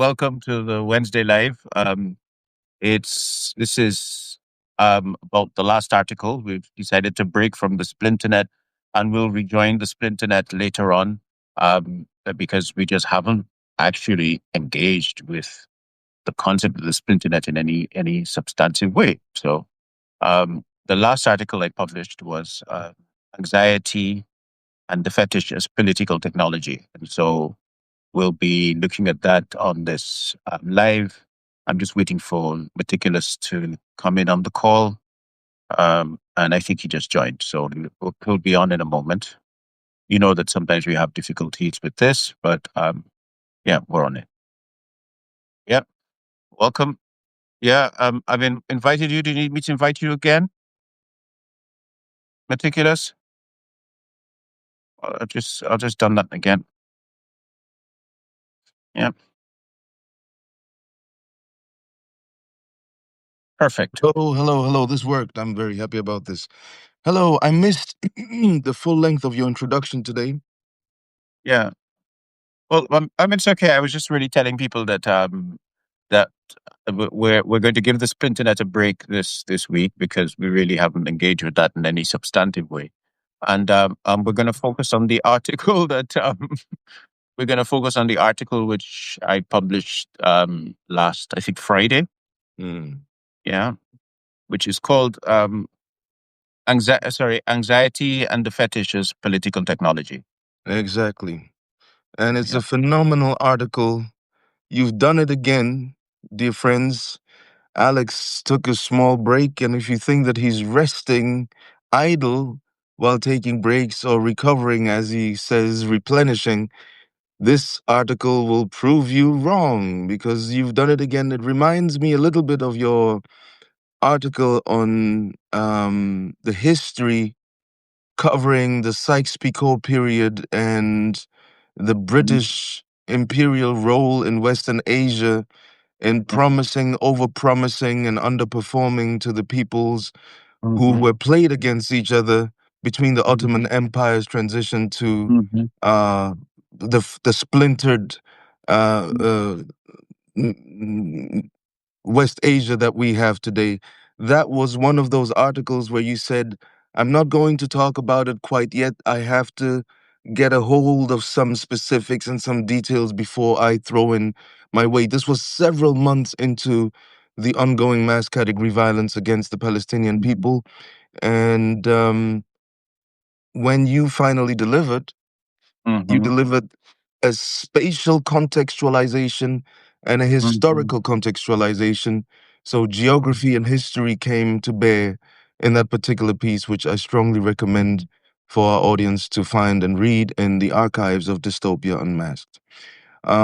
Welcome to the Wednesday Live. This is about the last article. We've decided to break from the Splinternet, and we'll rejoin the Splinternet later on because we just haven't actually engaged with the concept of the Splinternet in any substantive way. So the last article I published was anxiety and the fetish as political technology, and so we'll be looking at that on this live. I'm just waiting for Meticulous to come in on the call. And I think he just joined. So he'll be on in a moment. You know that sometimes we have difficulties with this, but yeah, we're on it. Yeah, welcome. Yeah, invited you. Do you need me to invite you again, Meticulous? I'll just done that again. Yeah, perfect. Oh, hello. This worked. I'm very happy about this. Hello, I missed the full length of your introduction today. Yeah. Well, it's okay. I was just really telling people that we're going to give the Splinternet a break this week because we really haven't engaged with that in any substantive way, and we're going to focus on the article that we're going to focus on the article which I published last, I think, Friday. Mm, Yeah, which is called anxiety and the fetish as political technology. exactly. And it's Yeah. a phenomenal article. You've done it again, dear friends. Alex took a small break, and if you think that he's resting idle while taking breaks or recovering, as he says, replenishing, this article will prove you wrong because you've done it again. It reminds me a little bit of your article on the history covering the Sykes-Picot period and the Mhm. British imperial role in Western Asia in promising, overpromising, and underperforming to the peoples who Mhm. were played against each other between the Ottoman Mhm. Empire's transition to Mhm. uh, the splintered uh, Mhm. uh, n- West Asia that we have today. That was one of those articles where you said, I'm not going to talk about it quite yet. I have to get a hold of some specifics and some details before I throw in my weight. This was several months into the ongoing mass category violence against the Palestinian people. And when you finally delivered, you Mhm. delivered a spatial contextualization and a Mhm. historical contextualization. So geography and history came to bear in that particular piece, which I strongly recommend for our audience to find and read in the archives of Dystopia Unmasked.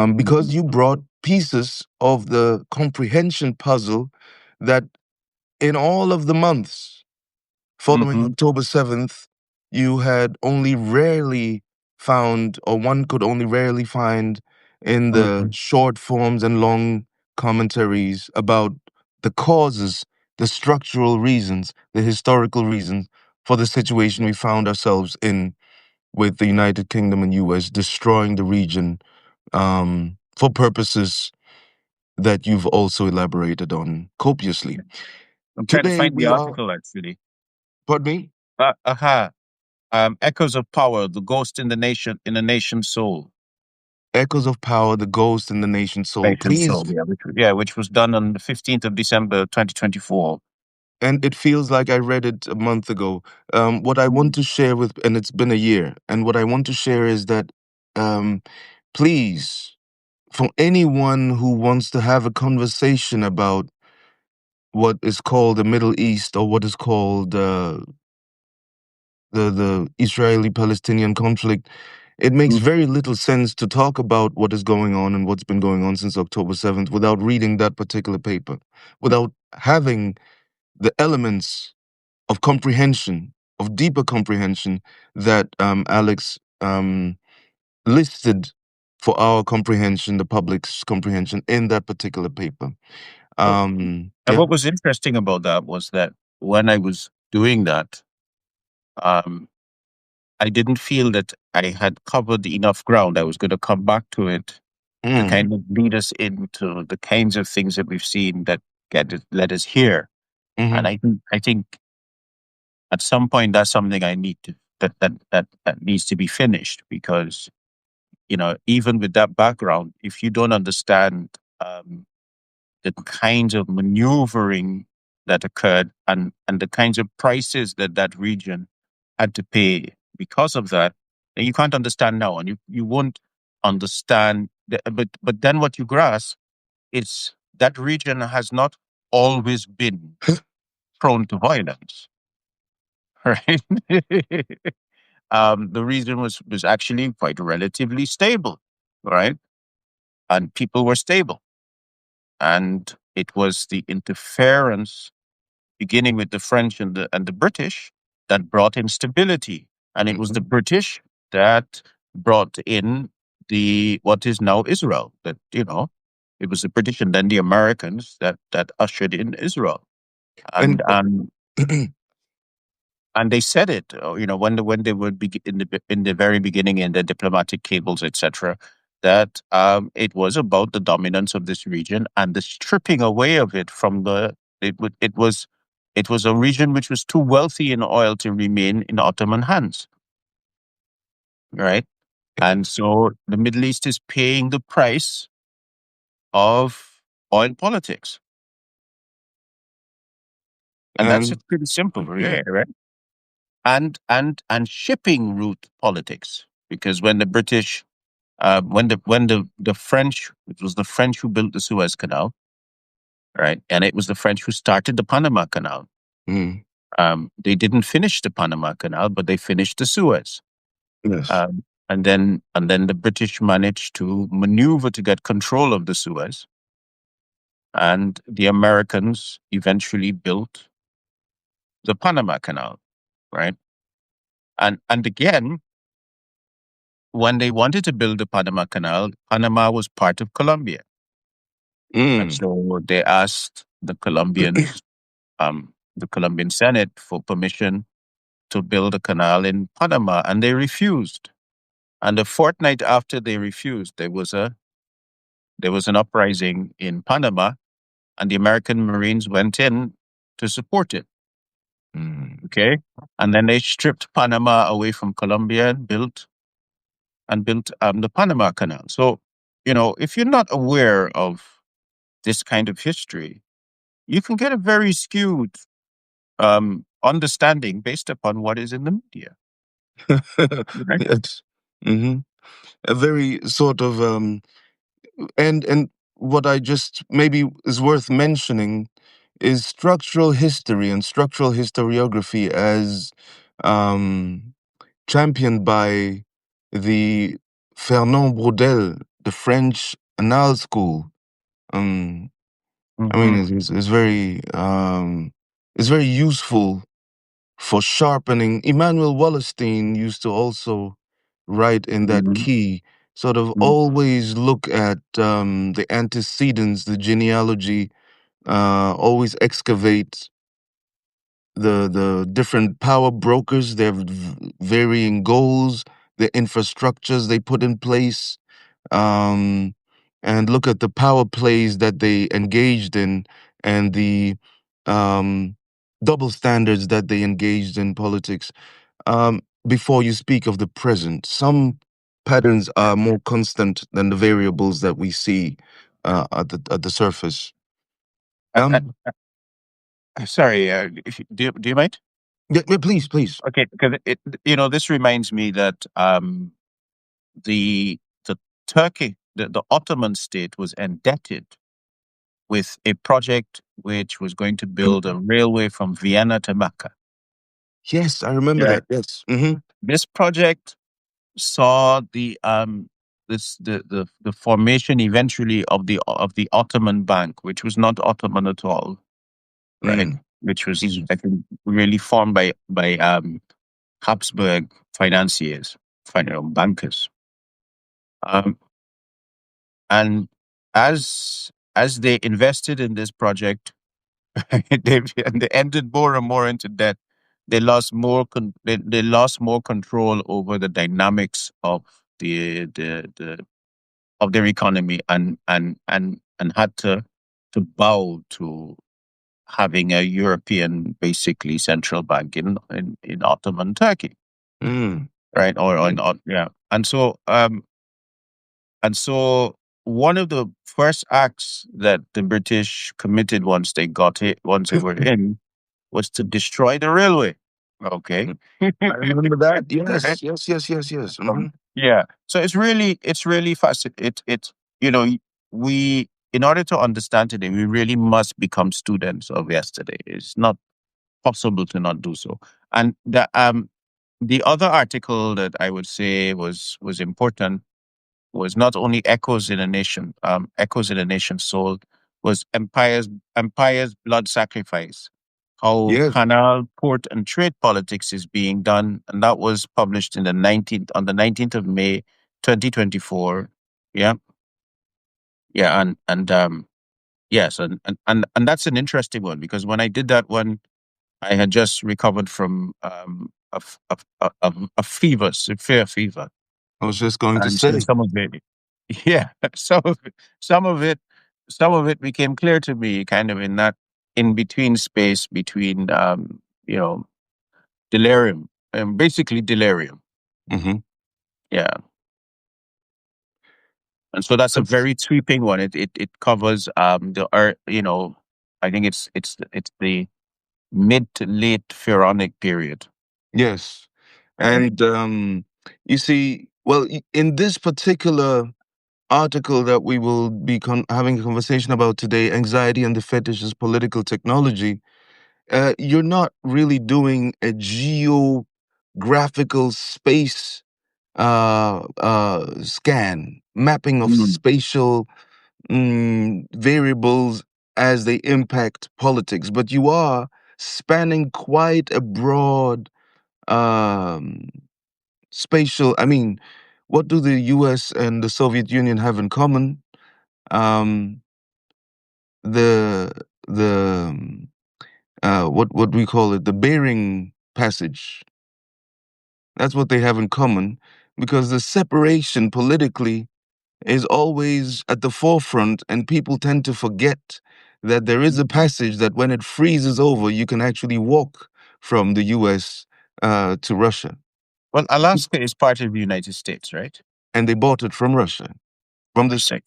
Mhm. Because you brought pieces of the comprehension puzzle that in all of the months following Mhm. October 7th, you had only rarely found, or one could only rarely find in the Mhm. short forms and long commentaries about the causes, the structural reasons, the historical reasons for the situation we found ourselves in with the United Kingdom and US destroying the region for purposes that you've also elaborated on copiously. I'm trying to Today find the we are, article actually. pardon me? Aha. Echoes of Power: The Ghost in the Nation's Soul. Echoes of Power, The Ghost in the Nation's Soul. Nation's Please, Soul, yeah, which was done on the 15th of December, 2024. and it feels like I read it a month ago. What I want to share with, and it's been a year, and what I want to share is that, um, please, for anyone who wants to have a conversation about what is called the Middle East or what is called the Israeli-Palestinian conflict, it makes very little sense to talk about what is going on and what's been going on since October 7th without reading that particular paper, without having the elements of comprehension, of deeper comprehension that Alex listed for our comprehension, the public's comprehension in that particular paper. Oh, and Yeah, what was interesting about that was that when I was doing that, um, I didn't feel that I had covered enough ground. I was going to come back to it to Mm. kind of lead us into the kinds of things that we've seen that led us here. And Mm-hmm. I think at some point that's something I need to that needs to be finished, because even with that background, if you don't understand the kinds of maneuvering that occurred, and the kinds of prices that that region had to pay because of that, then you can't understand now, and you won't understand. But then what you grasp is that region has not always been prone to violence, right? The region was actually quite relatively stable, right? And people were stable, and it was the interference beginning with the French and the British that brought in stability. And it was the Mm-hmm. British that brought in the what is now Israel. It was the British and then the Americans that ushered in Israel. And And and they said it, when they were in the very beginning in the diplomatic cables, etc., that it was about the dominance of this region and the stripping away of it from the it was a region which was too wealthy in oil to remain in Ottoman hands, right? And so the Middle East is paying the price of oil politics, and that's and just pretty simple, yeah. really, right? And shipping route politics, because when the French, it was the French who built the Suez Canal, right? And it was the French who started the Panama Canal. Mm. They didn't finish the Panama Canal, but they finished the Suez. Yes. And then the British managed to maneuver to get control of the Suez, and the Americans eventually built the Panama Canal, right? And again, when they wanted to build the Panama Canal, Panama was part of Colombia. And Mm. so they asked the Colombian Senate for permission to build a canal in Panama, and they refused. And a fortnight after they refused, there was an uprising in Panama, and the American Marines went in to support it. Mm. Okay, and then they stripped Panama away from Colombia and built the Panama Canal. So, if you're not aware of this kind of history, you can get a very skewed understanding based upon what is in the media. Right? Yes. Hmm. A very sort of and what I just maybe is worth mentioning is structural history and structural historiography as um, championed by the Fernand Braudel, the French Annales School. Um, I mean, Mm-hmm. it's very useful for sharpening. Immanuel Wallerstein used to also write in that Mm-hmm. key, sort of always look at the antecedents, the genealogy, always excavate the different power brokers, their varying goals, the infrastructures they put in place, um, and look at the power plays that they engaged in and the um, double standards that they engaged in politics. Before you speak of the present, some patterns are more constant than the variables that we see at the surface. I, I, Um, sorry, do you mind? yeah, yeah, please, please. Okay, because this reminds me that the the the Ottoman state was indebted with a project which was going to build a railway from Vienna to Mecca. Yes, I remember Right. that. Yes. Hmm. This project saw the formation eventually of the Ottoman Bank, which was not Ottoman at all, right? Mm. Which was, Jesus. I think, really formed by Habsburg financiers, bankers. Um, and as they invested in this project, they ended more and more into debt. They lost more control over the dynamics of the of their economy, and had to bow to having a European, basically, central bank in Ottoman Turkey, Mm. right? Or in yeah. And so one of the first acts that the British committed once they were in, was to destroy the railway. Okay. I remember that. Right? Yes, yes, yes, yes, yes. Hmm. Yeah. So it's really fascinating. You know, we, in order to understand today, we really must become students of yesterday. It's not possible to not do so. And the other article that I would say was important was not only Echoes in a Nation's Soul, was Empire's Blood Sacrifice, how Yes. canal, port, and trade politics is being done, and that was published on the 19th of May, 2024. Yeah, yeah, and yes, and that's an interesting one, because when I did that one, I had just recovered from a fever, severe fever, I was just going to and so say. some of it, yeah, some of it, some of it became clear to me, kind of in that in between space between you know delirium, basically delirium. Hmm. Yeah, and so that's a That's very sweeping one. It covers the earth. I think it's the mid to late pharaonic period. yes. Right. And you see, well, in this particular article that we will be having a conversation about today, Anxiety and the Fetish as Political Technology, you're not really doing a geographical space scan, mapping of Mm. spatial variables as they impact politics, but you are spanning quite a broad um, spatial. I mean, what do the U.S. and the Soviet Union have in common? Um, the what we call it, the Bering Passage. That's what they have in common, because the separation politically is always at the forefront, and people tend to forget that there is a passage that when it freezes over, you can actually walk from the U.S. To Russia, Well, Alaska is part of the United States, right? and they bought it from Russia, from this, Right.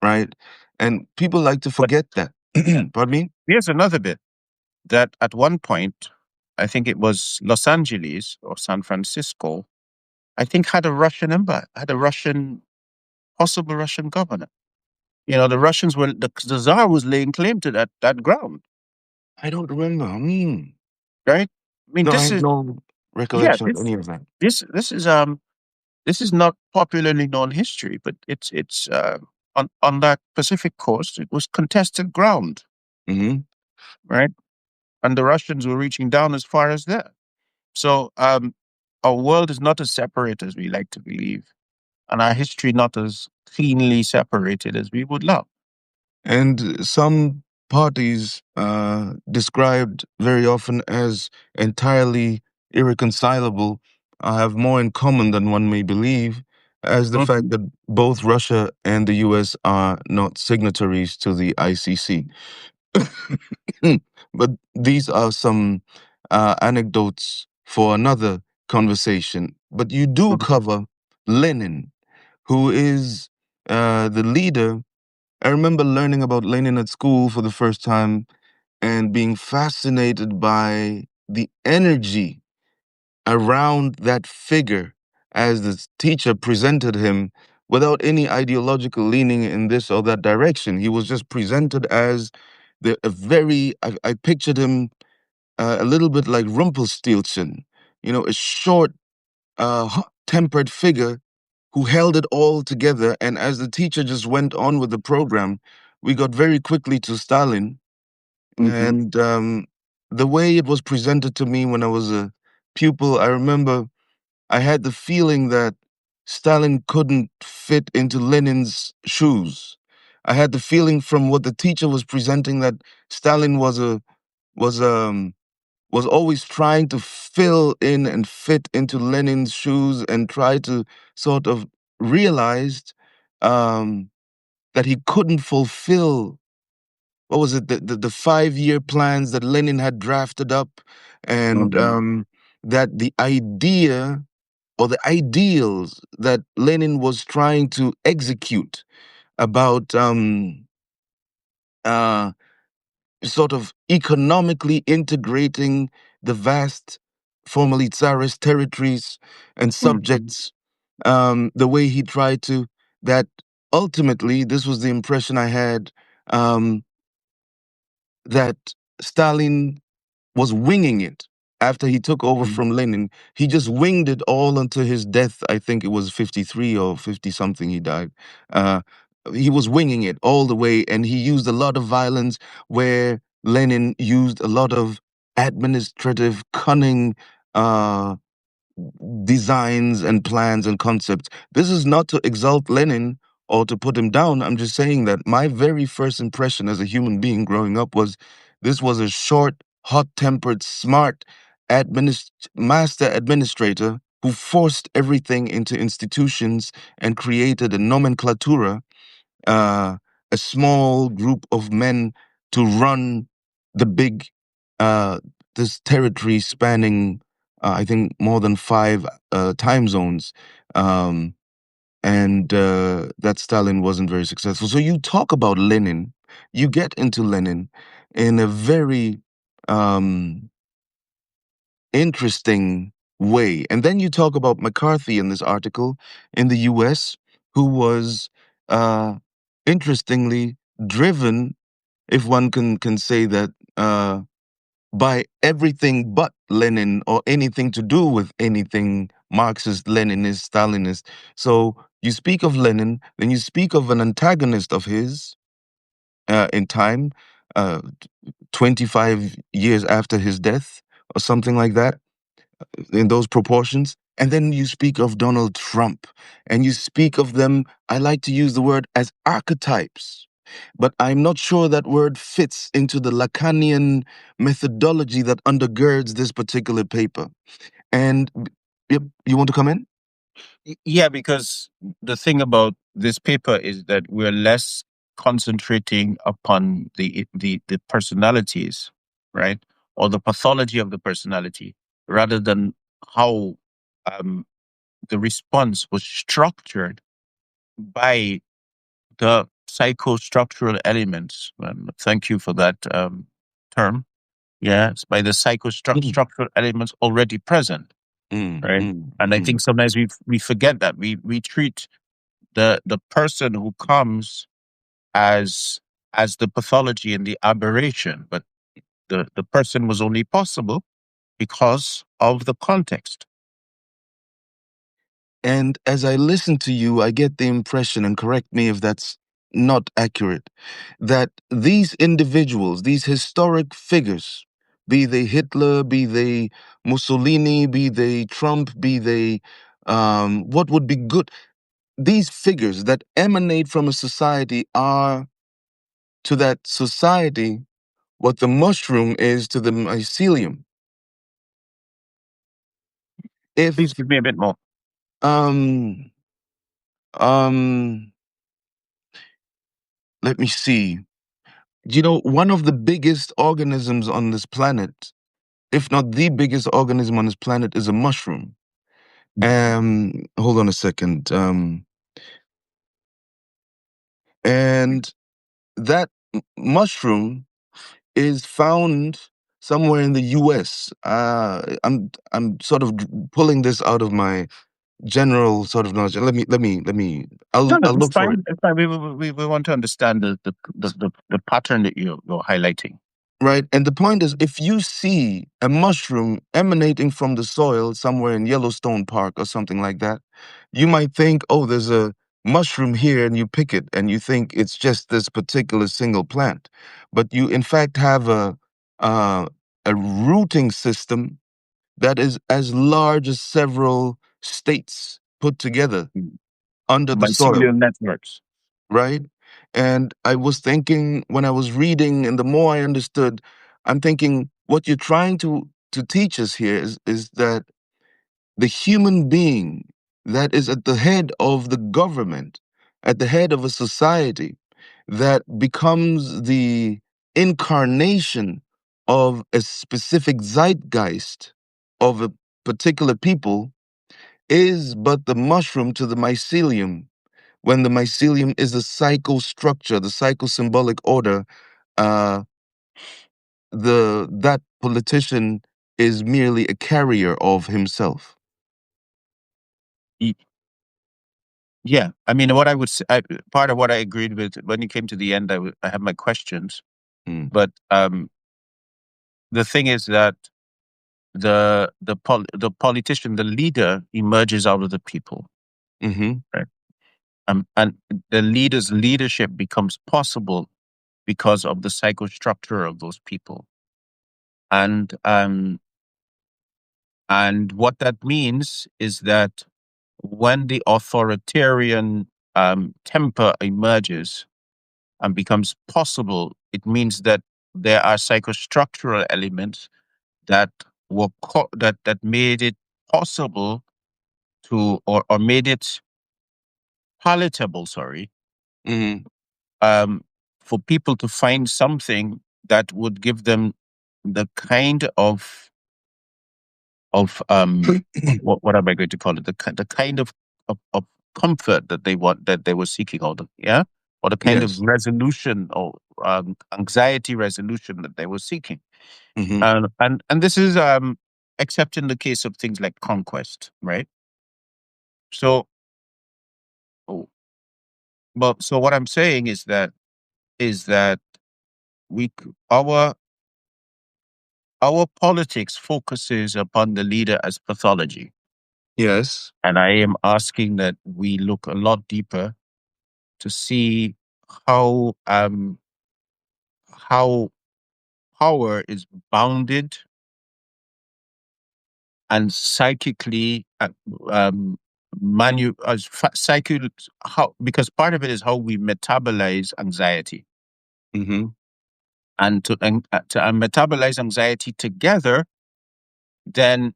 right? And people like to But forget that. Pardon me? here's another bit, that at one point, I think it was Los Angeles or San Francisco, I think had a had a possible Russian governor. The Russians the Tsar was laying claim to that ground, I don't remember. right? I mean, No, I this have is, no yeah, recollection of any of that. this is not popularly known history, but it's on that Pacific coast, it was contested ground, Hmm. right? And the Russians were reaching down as far as there. So our world is not as separate as we like to believe, and our history not as cleanly separated as we would love. And some parties described very often as entirely irreconcilable have more in common than one may believe, as the fact Mhm, that both Russia and the US are not signatories to the ICC. But these are some anecdotes for another conversation. But you do mhm, cover Lenin, who is the leader. I remember learning about Lenin at school for the first time and being fascinated by the energy around that figure as the teacher presented him without any ideological leaning in this or that direction. He was just presented as I pictured him a little bit like Rumpelstiltskin, a short, hot-tempered figure who held it all together. And as the teacher just went on with the program, we got very quickly to Stalin. mhm, And the way it was presented to me when I was a pupil, I remember I had the feeling that Stalin couldn't fit into Lenin's shoes. I had the feeling from what the teacher was presenting that Stalin was um was always trying to fill in and fit into Lenin's shoes and try to sort of realize um, that he couldn't fulfill. What was it? The 5 year plans that Lenin had drafted up, and Mhm. that the idea or the ideals that Lenin was trying to execute about uh, sort of economically integrating the vast, formerly Tsarist territories and Mhm. subjects, the way he tried to, that ultimately, this was the impression I had, um, that Stalin was winging it after he took over Mhm. from Lenin. He just winged it all until his death. I think it was 53 or 50 something he died. Uh, he was winging it all the way, and he used a lot of violence where Lenin used a lot of administrative cunning, uh, designs and plans and concepts. This is not to exalt Lenin or to put him down. I'm just saying that my very first impression as a human being growing up was this was a short, hot tempered, smart master administrator who forced everything into institutions and created a nomenclatura, uh, a small group of men to run the big, uh, this territory spanning, I think, more than five time zones. Um, and that Stalin wasn't very successful. So you talk about Lenin, you get into Lenin in a very um, interesting way. And then you talk about McCarthy in this article in the US, who was uh, interestingly driven, if one can say that, by everything but Lenin or anything to do with anything Marxist, Leninist, Stalinist. So you speak of Lenin, then you speak of an antagonist of his in time, uh, 25 years after his death or something like that, in those proportions. And then you speak of Donald Trump, and you speak of them, I like to use the word as archetypes, but I'm not sure that word fits into the Lacanian methodology that undergirds this particular paper. And yep, you want to come in? Yeah, because the thing about this paper is that we're less concentrating upon the personalities, right, or the pathology of the personality, rather than how um, the response was structured by the psychostructural elements. Thank you for that term. Yes, by the Mm, psychostructural elements already present, mm, right? mm, And I mm. think sometimes we forget that we treat the person who comes as the pathology and the aberration, but the person was only possible because of the context. And as I listen to you, I get the impression, and correct me if that's not accurate, that these individuals, these historic figures, be they Hitler, be they Mussolini, be they Trump, be they what would be good, these figures that emanate from a society are to that society what the mushroom is to the mycelium. Please If give me a bit more. um um let me see. One of the biggest organisms on this planet, if not the biggest organism on this planet, is a mushroom. Hold on a second. And that mushroom is found somewhere in the U.S. I'm sort of pulling this out of my general sort of knowledge. Let me. No, no, I'll it's look for it. fine. It's fine. We want to understand the pattern that you're highlighting. Right. And the point is, if you see a mushroom emanating from the soil somewhere in Yellowstone Park or something like that, you might think, oh, there's a mushroom here, and you pick it and you think it's just this particular single plant. But you, in fact, have uh, a rooting system that is as large as several states put together Mm. under the soil, Mycelial networks. right? And I was thinking when I was reading, and the more I understood, I'm thinking what you're trying to teach us here is that the human being that is at the head of the government at the head of a society that becomes the incarnation of a specific zeitgeist of a particular people is but the mushroom to the mycelium, when the mycelium is the psychostructure, the psychosymbolic order. uh, that politician is merely a carrier of himself. Y- Yeah, I mean, what I would say, part of what I agreed with when you came to the end, I have my questions, Mm. but the thing is that the politician, the leader, emerges out of the people, Mm-hmm. right? And the leader's leadership becomes possible because of the psychostructure of those people, and what that means is that when the authoritarian temper emerges and becomes possible, it means that there are psychostructural elements that that made it possible to, or made it palatable, sorry, Mm-hmm. um, for people to find something that would give them the kind of what am I going to call it? The kind of comfort that they want, that they were seeking out of, yeah, or the kind of Yes. resolution or anxiety resolution that they were seeking. Mm-hmm. And this is except in the case of things like conquest, right? So, oh, well, so what I'm saying is that our politics focuses upon the leader as pathology, Yes. and I am asking that we look a lot deeper to see how how power is bounded and psychically psychic, how, because part of it is how we metabolize anxiety, Mm-hmm. and to metabolize anxiety together, then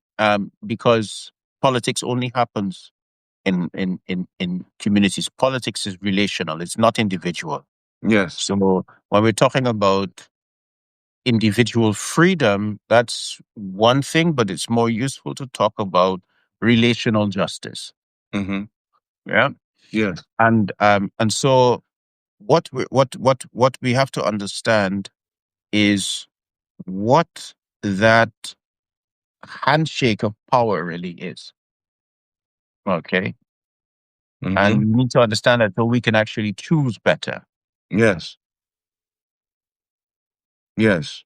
because politics only happens in communities. Politics is relational, it's not individual. Yes. So when we're talking about individual freedom, that's one thing, but it's more useful to talk about relational justice. Mm-hmm. Yeah. Yes. And so what we have to understand is what that handshake of power really is. Okay. And Mm-hmm. we need to understand that so we can actually choose better. Yes. Yes.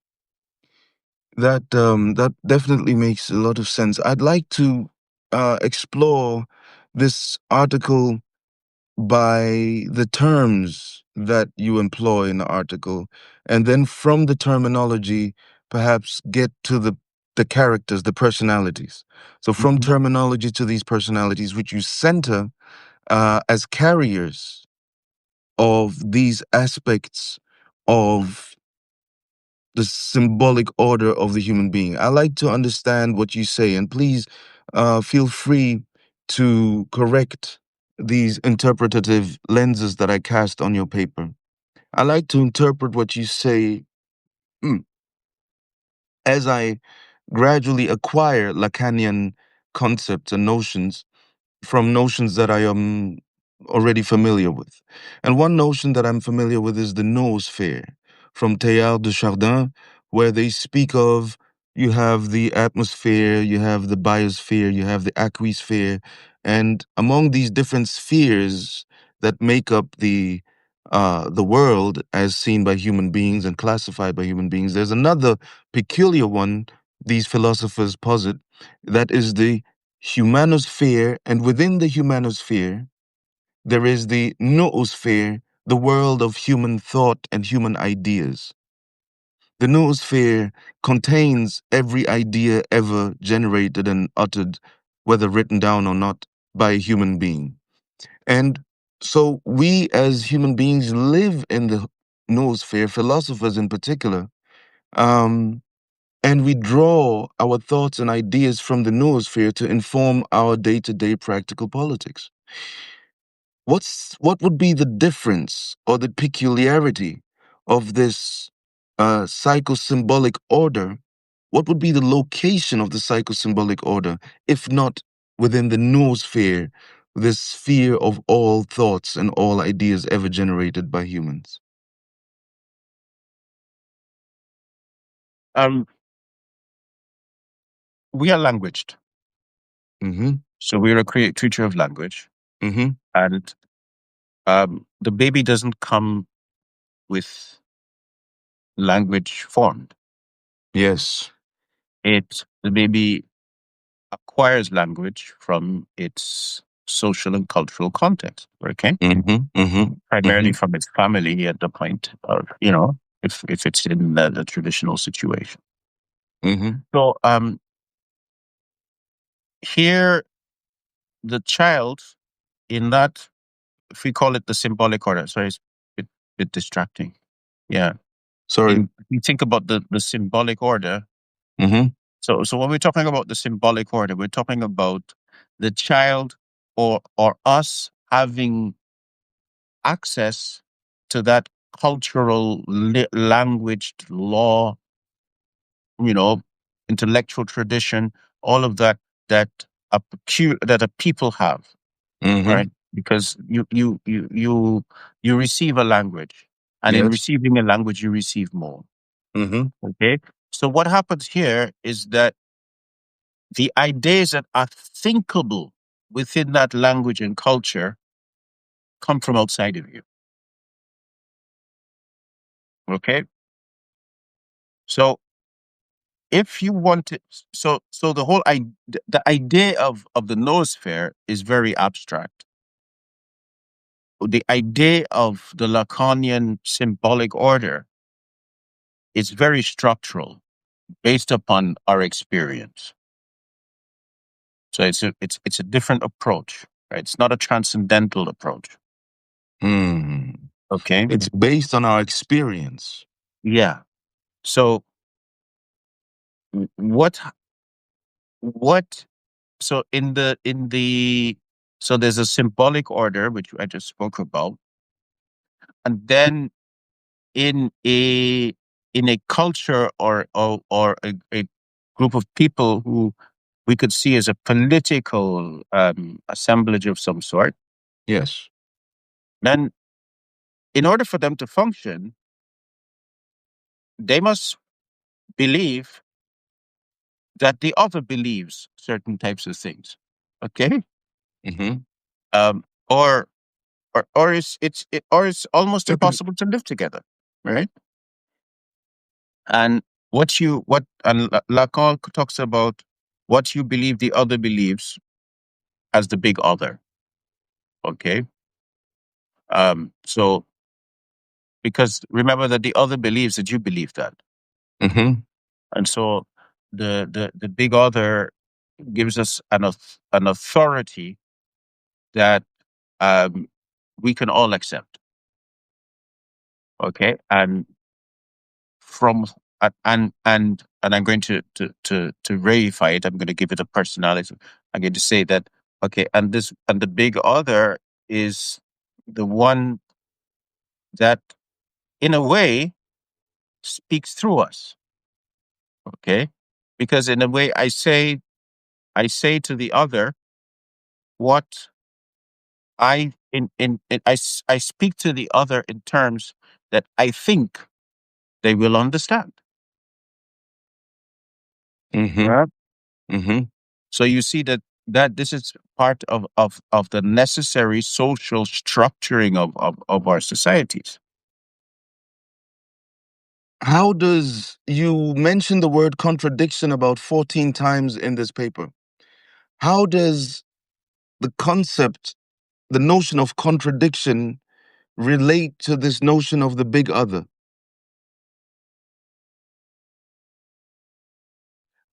That definitely makes a lot of sense. I'd like to explore this article by the terms that you employ in the article, and then from the terminology, perhaps get to the characters, the personalities. So from Mhm. terminology to these personalities, which you center as carriers of these aspects of the symbolic order of the human being. I like to understand what you say, and please feel free to correct these interpretative lenses that I cast on your paper. I like to interpret what you say mm, as I gradually acquire Lacanian concepts and notions from notions that I am already familiar with. And one notion that I'm familiar with is the noosphere from Teilhard de Chardin, where they speak of you have the atmosphere, you have the biosphere, you have the aquisphere, and among these different spheres that make up the world as seen by human beings and classified by human beings, there's another peculiar one these philosophers posit, that is the humanosphere, and within the humanosphere, there is the noosphere, the world of human thought and human ideas. The noosphere contains every idea ever generated and uttered, whether written down or not, by a human being. And so we as human beings live in the noosphere, philosophers in particular, um, and we draw our thoughts and ideas from the noosphere to inform our day to day practical politics. what would be the difference or the peculiarity of this psychosymbolic order? What would be the location of the psychosymbolic order, if not within the noosphere, the sphere of all thoughts and all ideas ever generated by humans? Um, we are languaged, Mm-hmm. so we're a creature of language, Mm-hmm. and the baby doesn't come with language formed. Yes. The baby acquires language from its social and cultural context. Okay, Mm-hmm. Mm-hmm. primarily Mm-hmm. from its family at the point of, if it's in the traditional situation. Mm-hmm. So here the child in that, if we call it the symbolic order, sorry, it's a bit distracting. Yeah. Sorry. If you think about the symbolic order, Mm-hmm. so when we're talking about the symbolic order, we're talking about the child or us having access to that cultural language, law, you know, intellectual tradition, all of that that that a people have, Mm-hmm. right? Because you receive a language, and in Yes. receiving a language, you receive more. Mm-hmm. Okay, so what happens here is that the ideas that are thinkable within that language and culture come from outside of you. Okay, so if you want to, so the idea of the noosphere is very abstract. The idea of the Lacanian symbolic order is very structural, based upon our experience. So it's a different approach, right? It's not a transcendental approach. Mm. Okay. It's based on our experience. Yeah. So what what so so there's a symbolic order which I just spoke about, and then in a culture or a group of people who we could see as a political assemblage of some sort, Yes. then in order for them to function, they must believe that the other believes certain types of things. Okay, Mm-hmm. um, or or it's almost impossible to live together, right? And what and Lacan talks about what you believe the other believes as the big other. Okay, so because remember that the other believes that you believe that, Mm-hmm. and so the big other gives us an authority that um, we can all accept. Okay, and from and I'm going to verify it. I'm going to give it a personality. I'm going to say that okay, and the big other is the one that, in a way, speaks through us. Okay, because in a way, I say to the other what I speak to the other in terms that I think they will understand. Mm-hmm. Right? Mm-hmm. So you see that this is part of the necessary social structuring of our societies. How does you mention the word contradiction about 14 times in this paper? How does the concept, the notion of contradiction relate to this notion of the big other?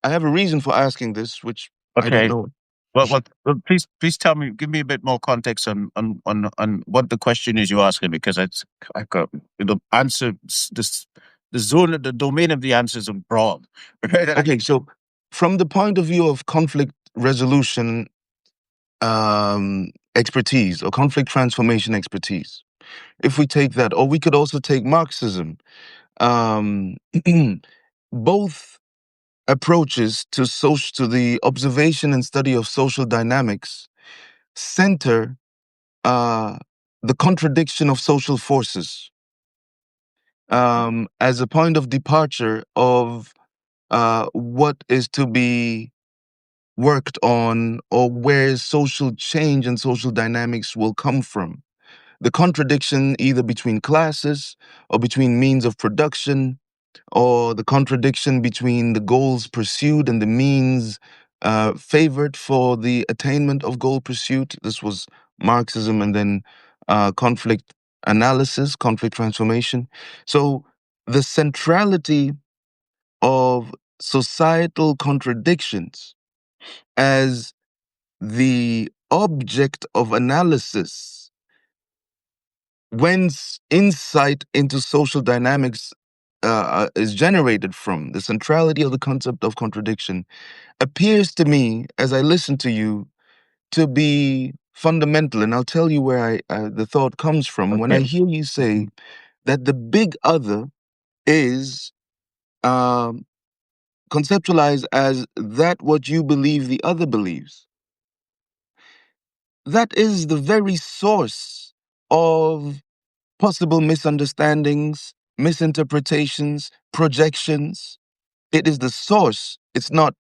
I have a reason for asking this, which I don't Okay. know. Well, please tell me, give me a bit more context on what the question is you're asking, because it's like the answer, this the zone, the domain of the answers are broad, right? Okay, so from the point of view of conflict resolution, expertise or conflict transformation expertise. If we take that, or we could also take Marxism. Um, both approaches to the observation and study of social dynamics center uh, the contradiction of social forces as a point of departure of what is to be worked on, or where social change and social dynamics will come from. The contradiction either between classes or between means of production, or the contradiction between the goals pursued and the means favored for the attainment of goal pursuit. This was Marxism, and then conflict analysis, conflict transformation. So the centrality of societal contradictions as the object of analysis, whence insight into social dynamics is generated from, the centrality of the concept of contradiction, appears to me, as I listen to you, to be fundamental. And I'll tell you where the thought comes from. When I Okay. hear you say that the big other is um, conceptualized as that what you believe the other believes, that is the very source of possible misunderstandings, misinterpretations, projections. It is the source. It's not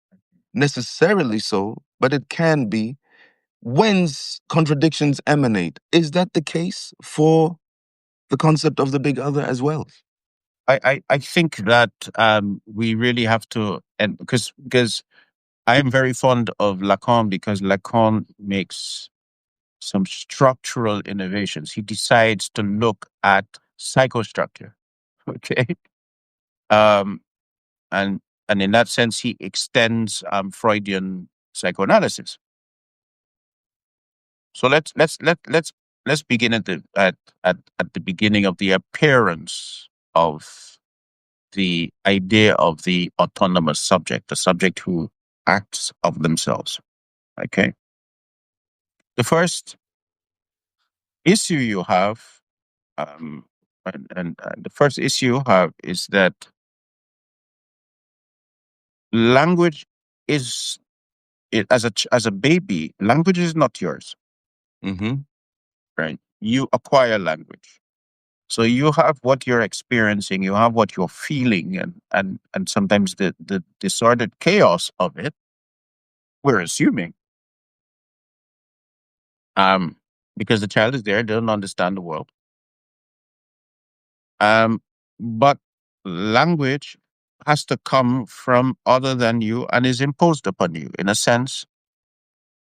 necessarily so, but it can be. Whence contradictions emanate. Is that the case for the concept of the big other as well? I think that we really have to, and because I am very fond of Lacan, because Lacan makes some structural innovations. He decides to look at psychostructure. Okay. Um, and and in that sense, he extends Freudian psychoanalysis. So let's begin at the beginning of the appearance of the idea of the autonomous subject, the subject who acts of themselves. Okay. The first issue you have, and the first issue you have is that language is as a baby, language is not yours, Mm-hmm. right? You acquire language. So you have what you're experiencing, you have what you're feeling, and sometimes the disordered chaos of it, we're assuming. Um, because the child is there, doesn't understand the world. Um, but language has to come from other than you and is imposed upon you. In a sense,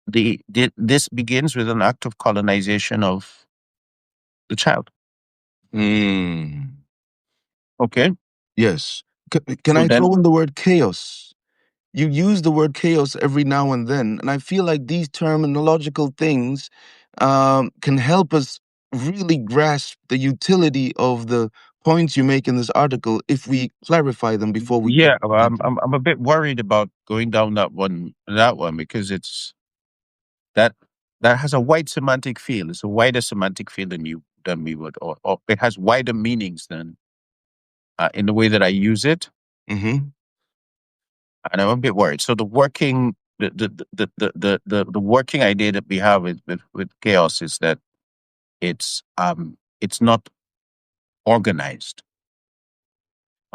this begins with an act of colonization of the child. Mm. Okay. Yes. Can So I then, throw in the word chaos? You use the word chaos every now and then, and I feel like these terminological things can help us really grasp the utility of the points you make in this article if we clarify them before we yeah, go well, deeper. I'm a bit worried about going down that one because that that has a wide semantic field. It's a wider semantic field than we would, or it has wider meanings than in the way that I use it, Mm-hmm. and I'm a bit worried. So the working idea that we have with chaos is that it's not organized.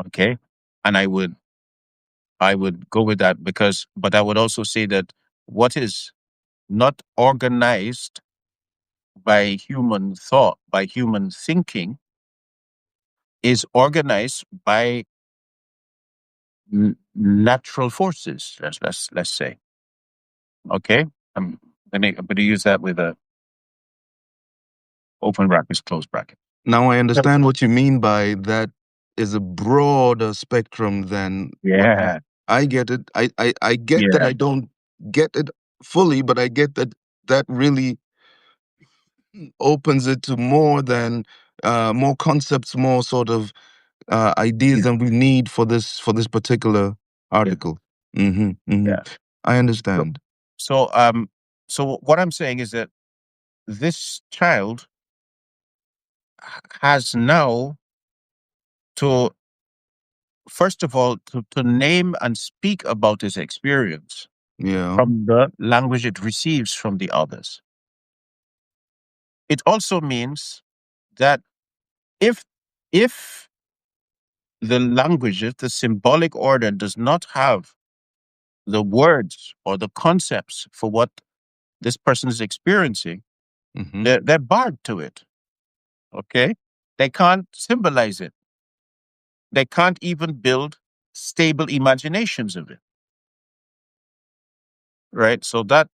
Okay, and I would go with that because, but I would also say that what is not organized by human thought, by human thinking, is organized by natural forces. Let's say. Okay, I'm going to use that with a open brackets, close bracket. Now I Yep. understand what you mean by that is a broader spectrum than what Yeah, I get it. I get that yeah, I don't get it fully, but I get that that really opens it to more than more concepts, more sort of ideas yeah, than we need for this particular yeah, article. Hmm. Hmm. yeah. I So, understand. so, so what I'm saying is that this child has now to, first of all, to name and speak about his experience Yeah. from the language it receives from the others. It also means that if if the language, if the symbolic order does not have the words or the concepts for what this person is experiencing, Mm-hmm. they're barred to it. Okay, they can't symbolize it. They can't even build stable imaginations of it. Right. So that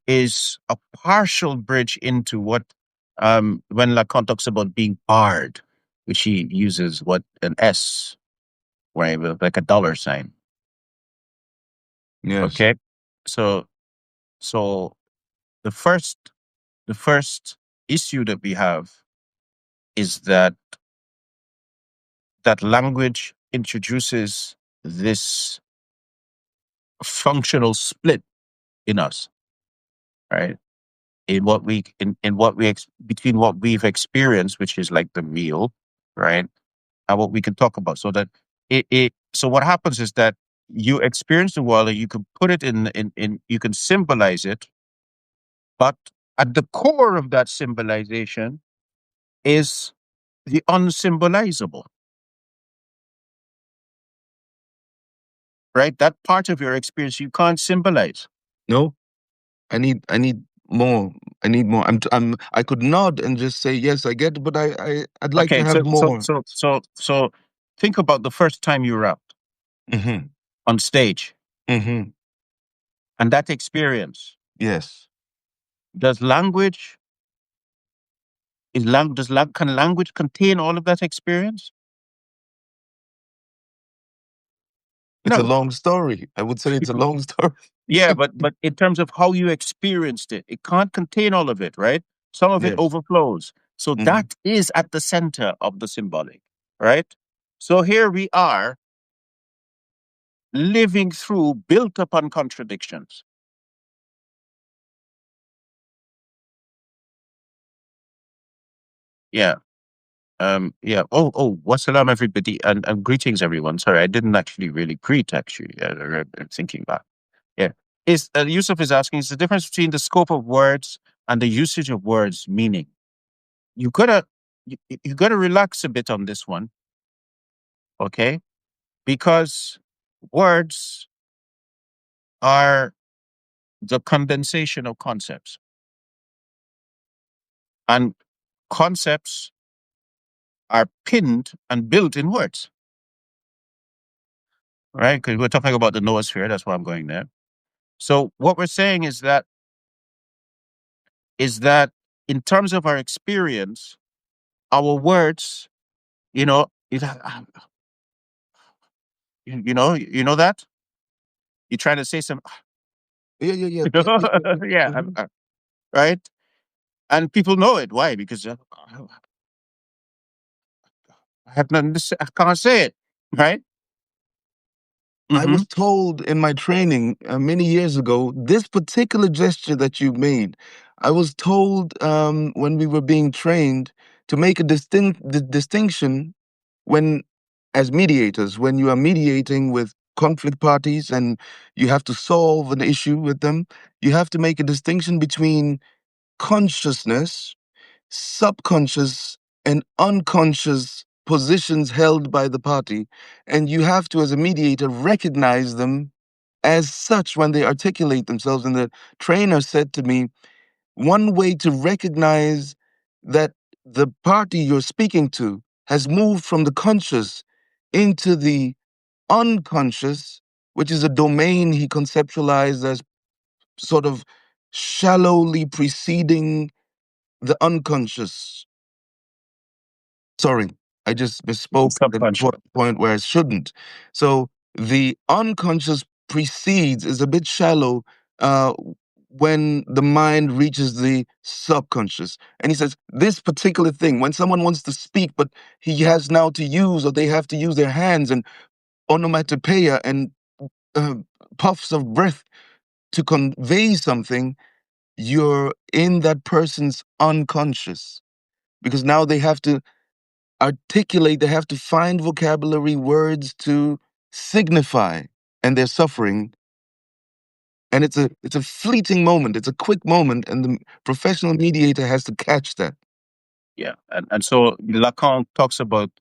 is a partial bridge into what when Lacan talks about being barred, which he uses what an S, right, with like a dollar sign. Yes. Okay, so so the first the first issue that we have is that language introduces this functional split in us, right? In what between what we've experienced, which is like the meal, right, and what we can talk about. So that so what happens is that you experience the world and you can put it in you can symbolize it, but at the core of that symbolization is the unsymbolizable, right? That part of your experience you can't symbolize. No, I need more. I need more. I could nod and just say yes, I get it, but I'd like to Okay, have more. so think about the first time you rapped Mm-hmm. on stage Mm-hmm. and that experience. Yes. Does language can language contain all of that experience? It's a No. long story. I would say it's a long story. Yeah, but in terms of how you experienced it, it can't contain all of it, right? Some of it Yes. overflows. So Mm-hmm. that is at the center of the symbolic, right? So here we are living through built upon contradictions. Yeah. Yeah. Wassalam, everybody, and greetings, everyone. Sorry, I didn't actually really greet, actually. I'm thinking back. Yeah. Yusuf is asking, is the difference between the scope of words and the usage of words meaning? You gotta, you gotta relax a bit on this one, okay? Because words are the condensation of concepts, and concepts are pinned and built in words, right? Because we're talking about the noosphere. That's why I'm going there. So what we're saying is that in terms of our experience, our words, you know, you know that you're trying to say some, Yeah, yeah, yeah, yeah, yeah, yeah, yeah. yeah, Mm-hmm. right, and people know it. Why? Because I have nothing to say. I can't say it, right? I Hmm. was told in my training many years ago, this particular gesture that you made, I was told when we were being trained to make a distinction when, as mediators, when you are mediating with conflict parties and you have to solve an issue with them, you have to make a distinction between consciousness, subconscious, and unconscious positions held by the party. And you have to, as a mediator, recognize them as such when they articulate themselves. And the trainer said to me, one way to recognize that the party you're speaking to has moved from the conscious into the unconscious, which is a domain he conceptualized as sort of shallowly preceding the unconscious. Sorry, I just misspoke at a Subconscious. point where I shouldn't. So the unconscious precedes is a bit shallow uh, when the mind reaches the subconscious. And he says this particular thing, when someone wants to speak, but he has now to use or they have to use their hands and onomatopoeia and uh, puffs of breath to convey something, you're in that person's unconscious, because now they have to articulate, they have to find vocabulary, words to signify, and they're suffering. And it's a fleeting moment, it's a quick moment, and the professional mediator has to catch that. Yeah. And so Lacan talks about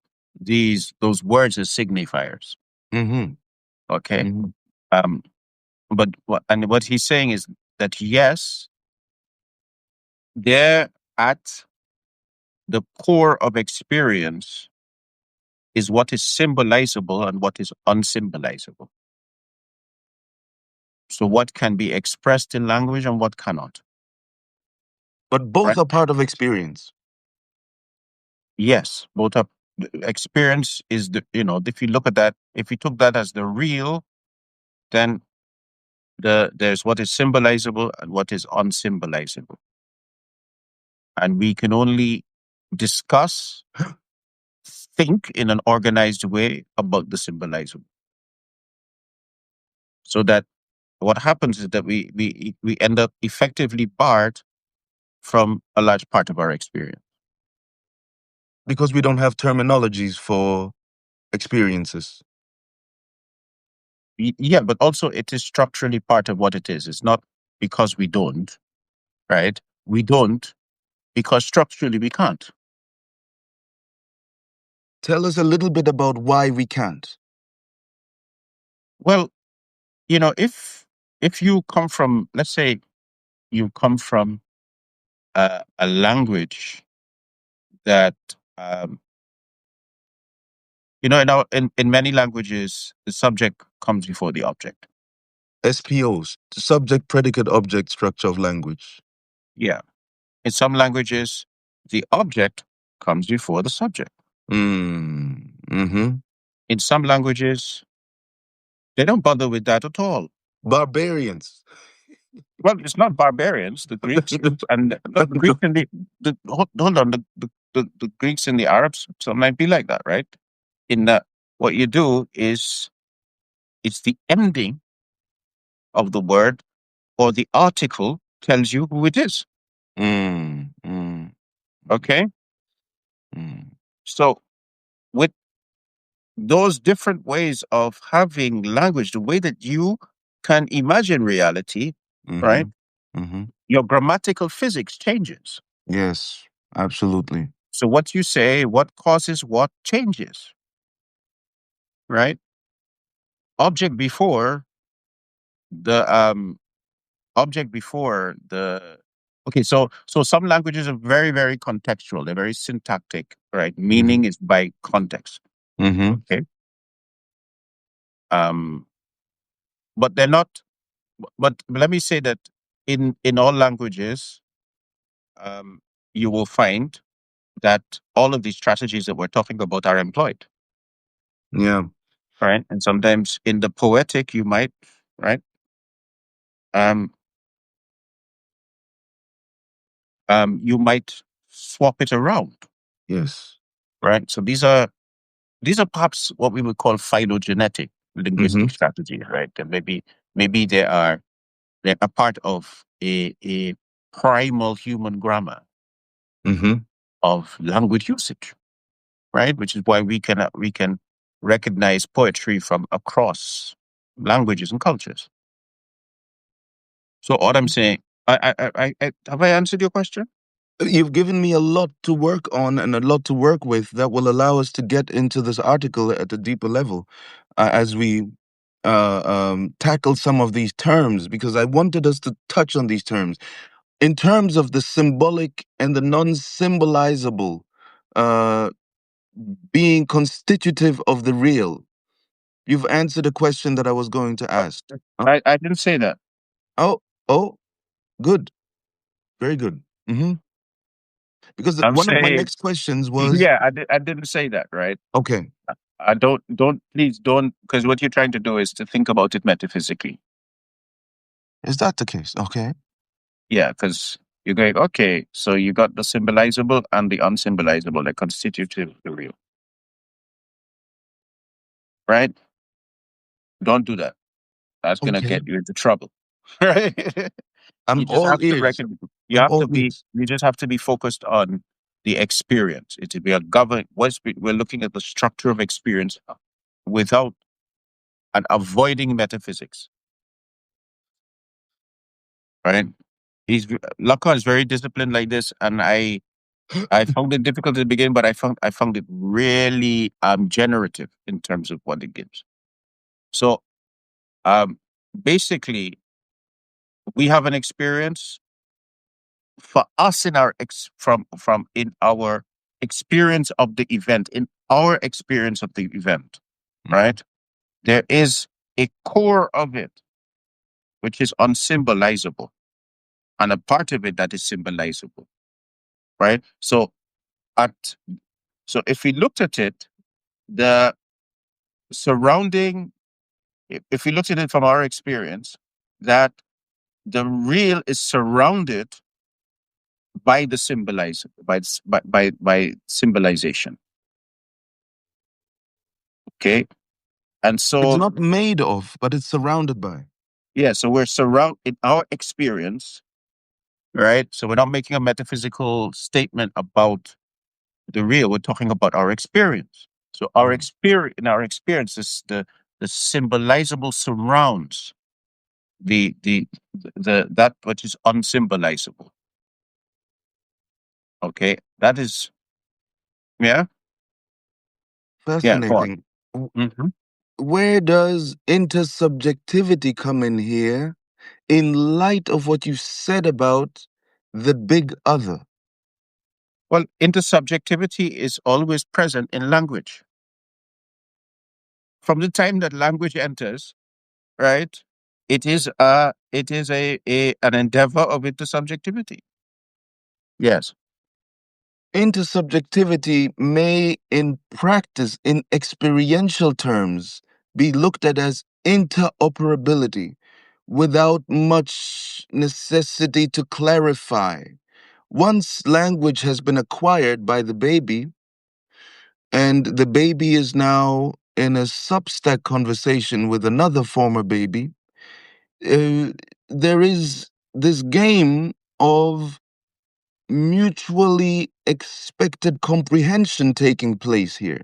those words as signifiers. Mm-hmm. Okay. Mm-hmm. Um, what he's saying is that yes, they're at the core of experience is what is symbolizable and what is unsymbolizable. So what can be expressed in language and what cannot. But both Right? are part of experience. Yes, both are. Experience is if you look at that, if you took that as the real, then there's what is symbolizable and what is unsymbolizable. And we can only discuss, think in an organized way about the symbolizable. So that what happens is that we end up effectively barred from a large part of our experience. Because we don't have terminologies for experiences. Yeah, but also it is structurally part of what it is. It's not because we don't, right? We don't because structurally we can't. Tell us a little bit about why we can't. Well, if you come from, let's say, you come from a language that, um, in many languages, the subject comes before the object. SPOs, subject predicate object structure of language. Yeah. In some languages, the object comes before the subject. Mm-hmm. In some languages, they don't bother with that at all. Barbarians. Well, it's not barbarians. The Greeks and the Greeks and hold on, the Greeks and the Arabs sometimes be like that, right? In that, what you do is it's the ending of the word or the article tells you who it is. Mm, mm, Okay, mm, so with those different ways of having language, the way that you can imagine reality, right? mm-hmm, mm-hmm. Your grammatical physics changes. Yes, absolutely. So what you say, what causes what changes, right? Object before the object before the okay, so some languages are very, very contextual, they're very syntactic, right? Mm-hmm, Meaning is by context. mm-hmm. Okay. Um but they're not but let me say that in all languages, um you will find that all of these strategies that we're talking about are employed, Yeah, right? And sometimes in the poetic you might, right? um you might swap it around, yes. right? So these are perhaps what we would call phylogenetic Mm-hmm, linguistic strategies, right? And maybe they're a part of a primal human grammar mm-hmm. of language usage, right? Which is why we can recognize poetry from across languages and cultures. So what I'm saying, I have I answered your question? You've given me a lot to work on and a lot to work with that will allow us to get into this article at a deeper level as we tackle some of these terms, because I wanted us to touch on these terms in terms of the symbolic and the non-symbolizable uh, being constitutive of the real. You've answered a question that I was going to Uh, ask. Huh? I didn't say that. Oh, oh, good, very good. Because I'm one of my saying, next questions was, yeah, I didn't say that, right? okay, I don't please don't, because what you're trying to do is to think about it metaphysically. is that the case? Okay. Yeah, because you're going, okay, so you got the symbolizable and the unsymbolizable that constitute the real, right? Don't do that. That's gonna Okay. get you into trouble. Right? I'm You just all have to ears. reckon. I'm all ears. You just have to be focused on the experience. It will be a govern. We're looking at the structure of experience without and avoiding metaphysics, right? Lacan is very disciplined like this, and I found it difficult at the beginning, but I found it really generative in terms of what it gives. So um, basically, we have an experience for us in our from in our experience of the event, in our experience of the event, Mhm. right? There is a core of it which is unsymbolizable, and a part of it that is symbolizable, right? At so if we looked at it, the surrounding, if we looked at it from our experience, that the real is surrounded by the by symbolization. Okay, and It's so not made of, but it's surrounded by. yeah, so we're surround in our experience, right? So we're not making a metaphysical statement about the real. We're talking about our experience. So our Mhm. experience, in our experience, is the symbolizable surrounds the that which is unsymbolizable. Okay, that is yeah, yeah. Go on. Fascinating. Hmm. Where does intersubjectivity come in here in light of what you said about the big other? Well, intersubjectivity is always present in language from the time that language enters, right? It is a an endeavor of intersubjectivity. Yes. Intersubjectivity may, in practice, in experiential terms, be looked at as interoperability without much necessity to clarify. Once language has been acquired by the baby, and the baby is now in a substack conversation with another former baby, uh, there is this game of mutually expected comprehension taking place here.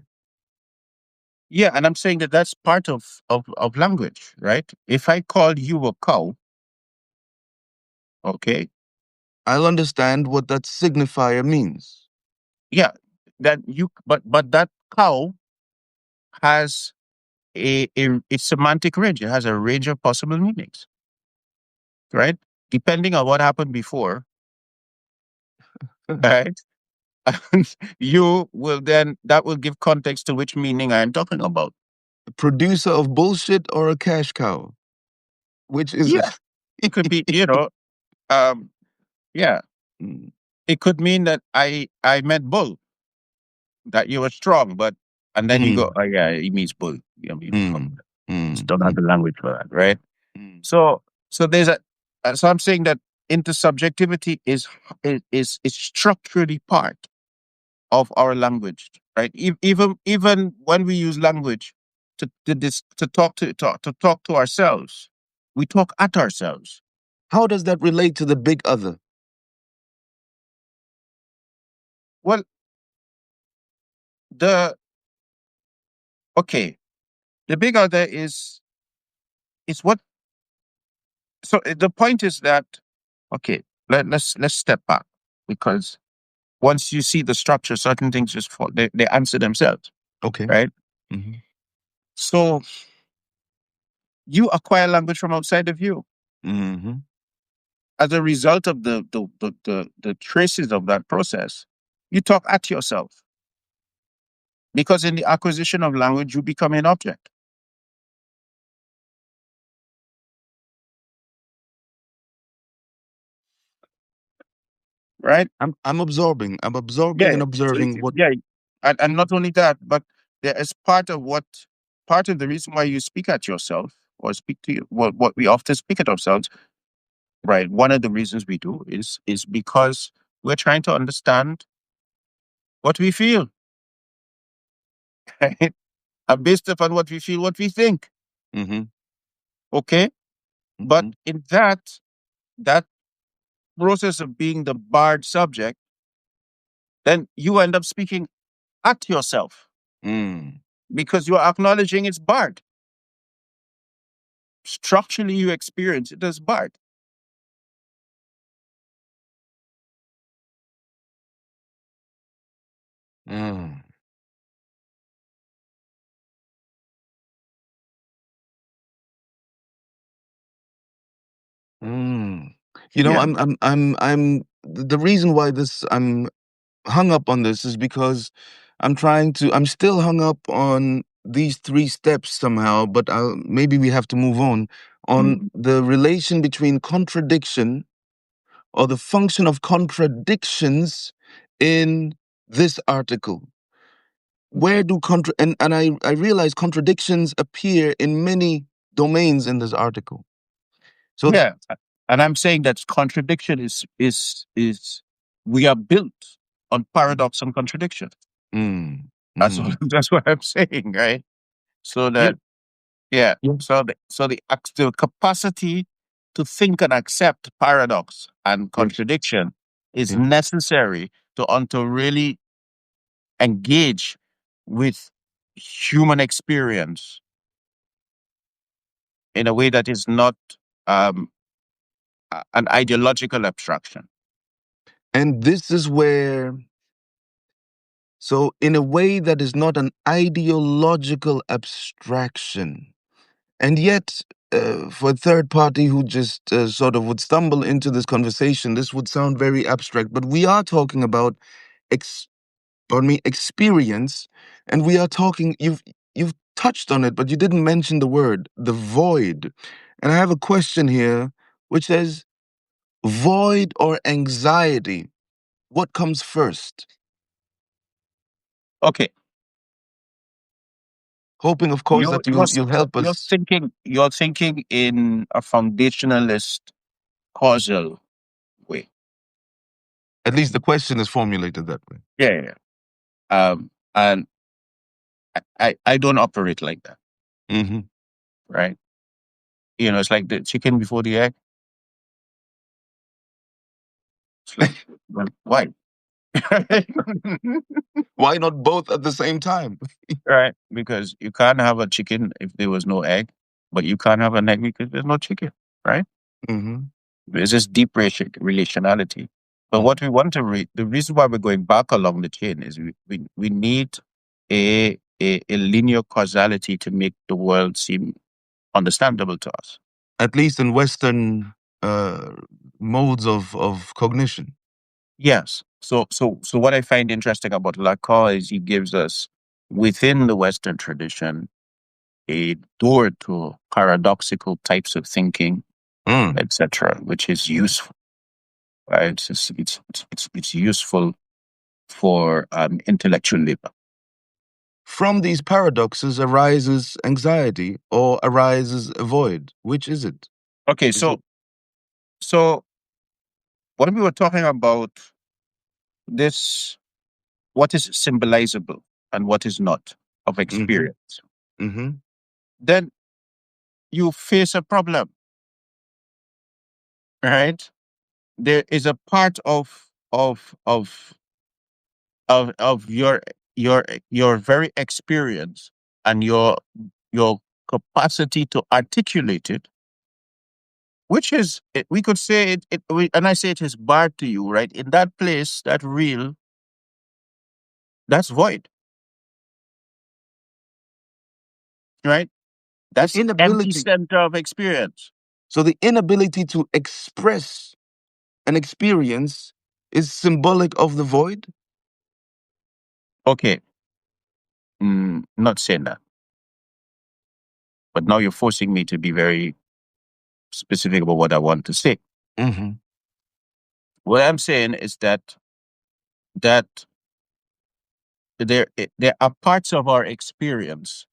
Yeah, and I'm saying that that's part of language, right? If I call you a cow, okay, I'll understand what that signifier means. yeah, that you but that cow has a semantic range. It has a range of possible meanings, right? Depending on what happened before, right? You will then that will give context to which meaning I am talking about. A producer of bullshit or a cash cow? Which is Yeah, it? it could be, um, yeah, Mm, it could mean that I meant bull, that you were strong, but and then you go, mm, oh yeah, it means bull. You know, mm, just mm, don't have mm, the language for that, right? mm. So so there's a so I'm saying that intersubjectivity is structurally part of our language, right? Even when we use language to talk to ourselves, we talk at ourselves. How does that relate to the big other? Well, the okay, the big other is what. So the point is that okay, let's step back because once you see the structure, certain things just fall. They answer themselves, Okay. right? Hmm. So you acquire language from outside of you Hmm. as a result of the traces of that process. You talk at yourself because in the acquisition of language, you become an object. Right? I'm absorbing. I'm absorbing Yeah. and So observing what. yeah, and not only that, but there is part of the reason why you speak at yourself or speak to you, what we often speak at ourselves, right? One of the reasons we do is because we're trying to understand what we feel, right? And based upon what we feel, what we think. Hmm. Okay, but Hmm. in that process of being the barred subject, then you end up speaking at yourself Mm. because you're acknowledging it's barred. Structurally, you experience it as barred. Mm. Mm. You know, Yeah. the reason why this I'm hung up on this is because I'm still hung up on these three steps somehow, but maybe we have to move on Mm. the relation between contradiction or the function of contradictions in this article. Where do I realize contradictions appear in many domains in this article. So, Yeah. And I'm saying that contradiction is we are built on paradox and contradiction. mm, That's what mm, that's what I'm saying, right? So yeah, that yeah. yeah, So the capacity to think and accept paradox and yes, contradiction is yeah. necessary to really engage with human experience in a way that is not um, an ideological abstraction. And this is where, so in a way that is not an ideological abstraction, and yet, for a third party who just sort of would stumble into this conversation, this would sound very abstract. But we are talking about experience, and we are talking. You've touched on it, but you didn't mention the word, the void. And I have a question here, which says, void or anxiety? What comes first? Okay, Hoping, of course, you're that you're you'll help you're us. thinking you're thinking in a foundationalist causal way. At least the question is formulated that way. Yeah, yeah, yeah. And I don't operate like that, Hmm. right? It's like the chicken before the egg. It's like, well, why? Why not both at the same time? Right? Because you can't have a chicken if there was no egg, but you can't have an egg because there's no chicken, right? Hmm. There's this deep relationality. But what we want to the reason why we're going back along the chain is we need a linear causality to make the world seem understandable to us. At least in Western uh, modes of cognition. Yes. So what I find interesting about Lacan is he gives us within the Western tradition a door to paradoxical types of thinking, Mm. etc., which is useful. Right? It's useful for intellectual labor. From these paradoxes arises anxiety or arises a void. Which is it? Okay, Is so it so when we were talking about this, what is symbolizable and what is not of mm-hmm, experience, mm-hmm, then you face a problem, right? There is a part of your very experience and your capacity to articulate it, which is we could say and I say it is barred to you, right? In that place, that real, that's void, right? the That's the empty inability. center of experience. So the inability to express an experience is symbolic of the void. Okay, not saying that, but now you're forcing me to be very specific about what I want to say. Mm-hmm. What I'm saying is that there are parts of our experience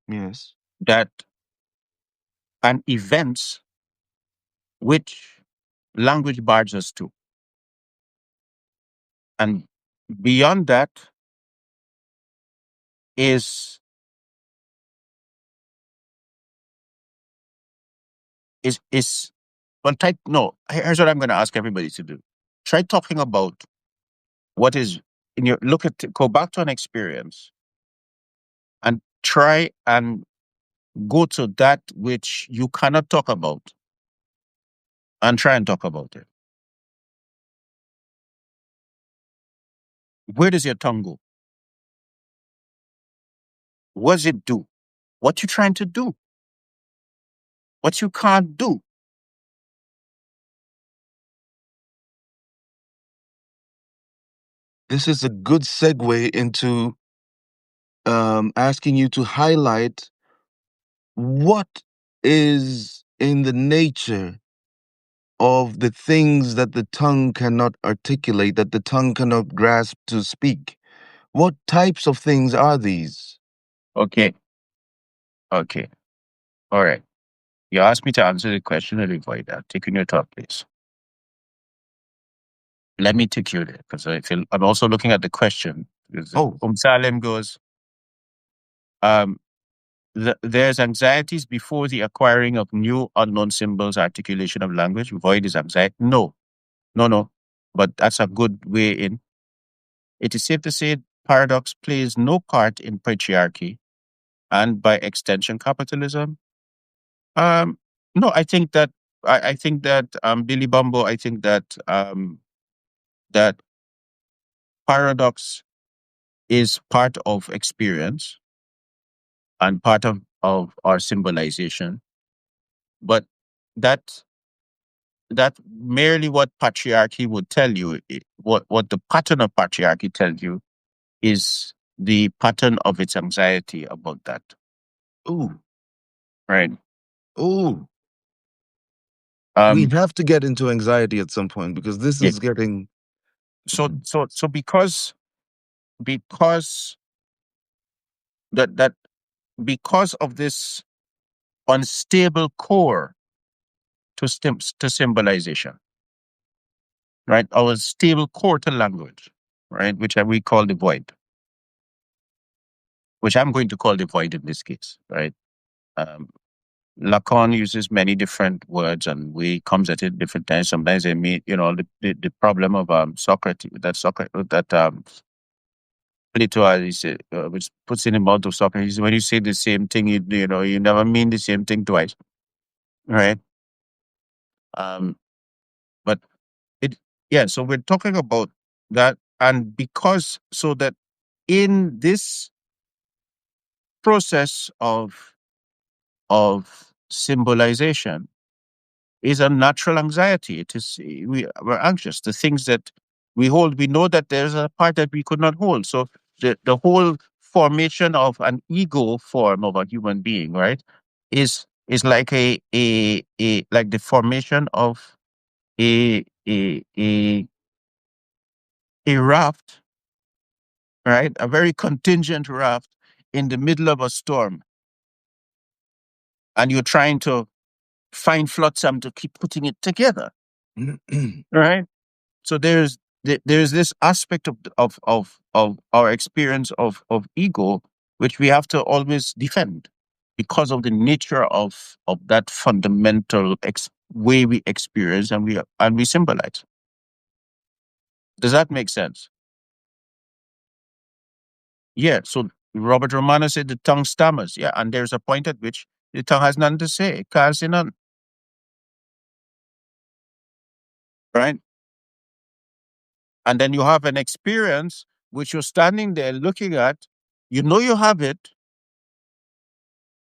Yes. that and events which language bars us to, and beyond that is is Well, type no. Here's what I'm going to ask everybody to do. Try talking about what is in your look at go back to an experience and try and go to that which you cannot talk about and try and talk about it. Where does your tongue go? What does it do? What you trying to do? What you can't do? This is a good segue into asking you to highlight what is in the nature of the things that the tongue cannot articulate, that the tongue cannot grasp to speak. What types of things are these? Okay. Okay. All right. You asked me to answer the question and avoid that. Taking your thought, please. Let me take you there because I feel I'm also looking at the question. Because Oh, Salem goes, um, there's anxieties before the acquiring of new unknown symbols, articulation of language. Void is anxiety. No, no, no. But that's a good way in. It is safe to say paradox plays no part in patriarchy and by extension capitalism. Um, no, I think that Billy Bumbo, I think that that paradox is part of experience and part of our symbolization. But that that merely what patriarchy would tell you, what the pattern of patriarchy tells you is the pattern of its anxiety about that. ooh, Right. ooh. We Um have to get into anxiety at some point because this yeah. is getting. Mhm. So because that because of this unstable core to symbolization, right? Our stable core to language, right? Which we call the void, which I'm going to call the void in this case, right? Um, Lacan uses many different words and we comes at it different times. Sometimes they mean, the problem of Socrates, that Plato, which puts in the mouth of Socrates, when you say the same thing, you never mean the same thing twice, right? Um, but it, yeah. So we're talking about that, and because so that in this process of symbolization is a natural anxiety. It is we're anxious. The things that we hold, we know that there's a part that we could not hold. So the whole formation of an ego form of a human being, right, is like a like the formation of a a a a raft, right, a very contingent raft in the middle of a storm, and you're trying to find flotsam to keep putting it together, right? So there's this aspect of our experience of ego which we have to always defend because of the nature of that fundamental way we experience and we symbolize. Does that make sense? Yeah. So Robert Romano said the tongue stammers. Yeah, and there's a point at which the tongue has nothing to say. It can't say none. Right. And then you have an experience which you're standing there looking at. You know you have it.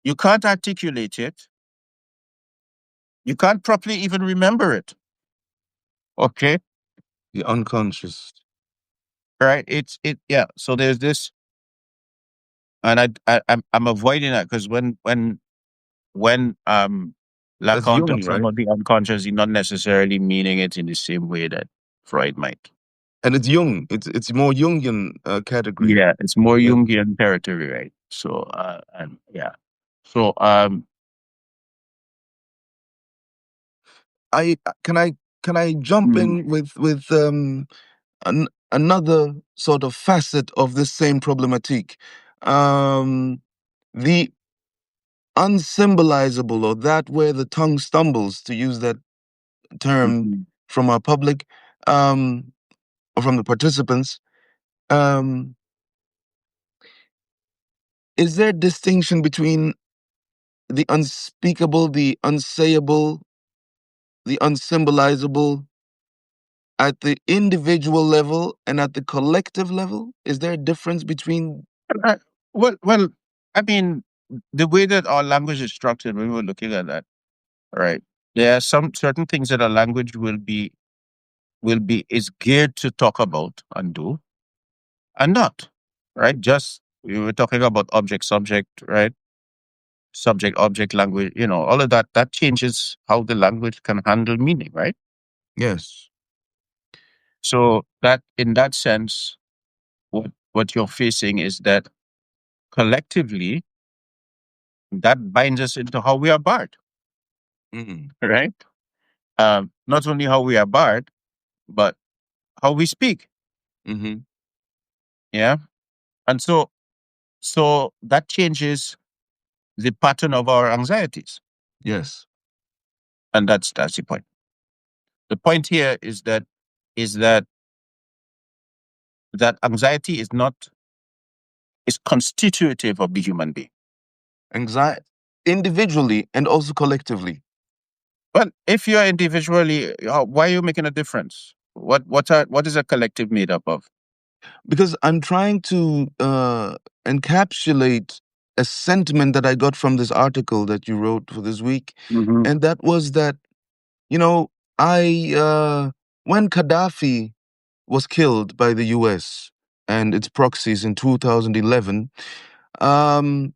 You can't articulate it. You can't properly even remember it. Okay. The unconscious. Right. Yeah. So there's this, and I'm avoiding that because when That's Lacan Jung, talks right? about the unconscious, he's not necessarily meaning it in the same way that Freud might. And it's Jung. It's more Jungian category. Yeah, it's more Yeah. Jungian territory, right? So and yeah. So I can I jump mm, in with another sort of facet of this same problematique, the unsymbolizable, or that where the tongue stumbles, to use that term Mhm. from our public, or from the participants. Um, is there distinction between the unspeakable, the unsayable, the unsymbolizable at the individual level and at the collective level? Is there a difference between? Uh, well, I mean, the way that our language is structured, when we were looking at that, right? There are some certain things that a language will be is geared to talk about and do, and not, right? Just we were talking about object subject, right? Subject object language, all of that changes how the language can handle meaning, right? Yes. So that in that sense, what you're facing is that collectively that binds us into how we are barred, Mm-hmm. right? Not only how we are barred, but how we speak. Mm-hmm. Yeah. And so that changes the pattern of our anxieties. Yes. And that's the point. The point here is that that anxiety is constitutive of the human being. Anxiety, individually and also collectively. Well, if you're individually, why are you making a difference? What is a collective made up of? Because I'm trying to encapsulate a sentiment that I got from this article that you wrote for this week, Hmm. and that was that, you know, I when Gaddafi was killed by the U.S. and its proxies in 2011, um,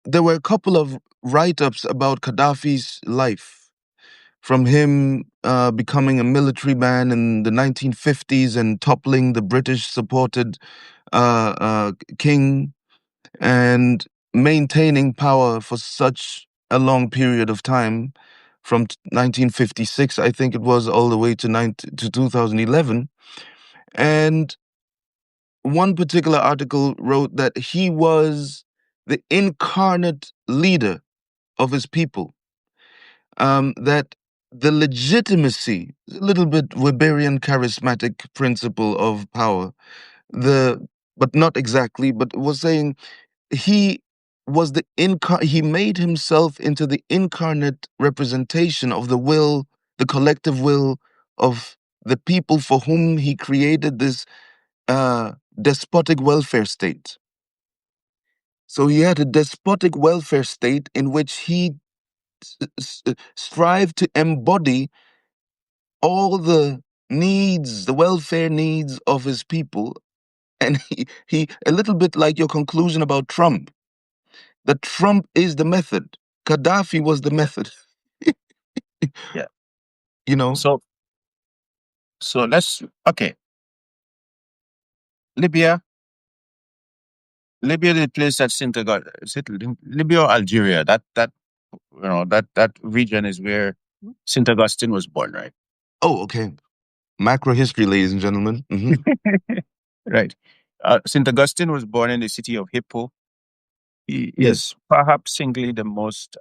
there were a couple of write-ups about Gaddafi's life, from him becoming a military man in the 1950s and toppling the British-supported king and maintaining power for such a long period of time, from 1956, I think it was, all the way to 2011. And one particular article wrote that he was the incarnate leader of his people, that the legitimacy, a little bit Weberian charismatic principle of power, the but not exactly, but was saying he was he made himself into the incarnate representation of the will, the collective will of the people for whom he created this despotic welfare state. So he had a despotic welfare state in which he strived to embody all the needs, the welfare needs of his people. And he a little bit like your conclusion about Trump, that Trump is the method. Gaddafi was the method, Yeah. you know? So so let's okay. Libya, Libya, the place that Sinter got, is it Libya or Algeria? That region is where Saint Augustine was born, right? Oh, okay. Macro history, ladies and gentlemen. Hmm. Right. Saint Augustine was born in the city of Hippo. He Yes. is perhaps singly the most.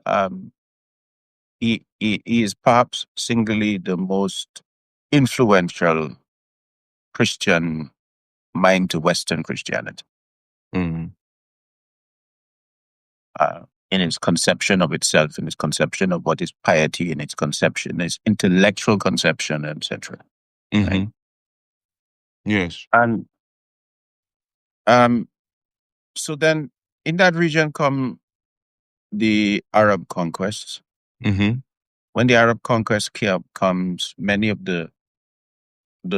He is perhaps singly the most influential Christian mind to Western Christianity, Hmm. uh, in its conception of itself, in its conception of what is piety, in its conception, its intellectual conception, etc. Right. Hmm. Yes. And um, so then in that region come the Arab conquests. Hmm. When the Arab conquest comes, many of the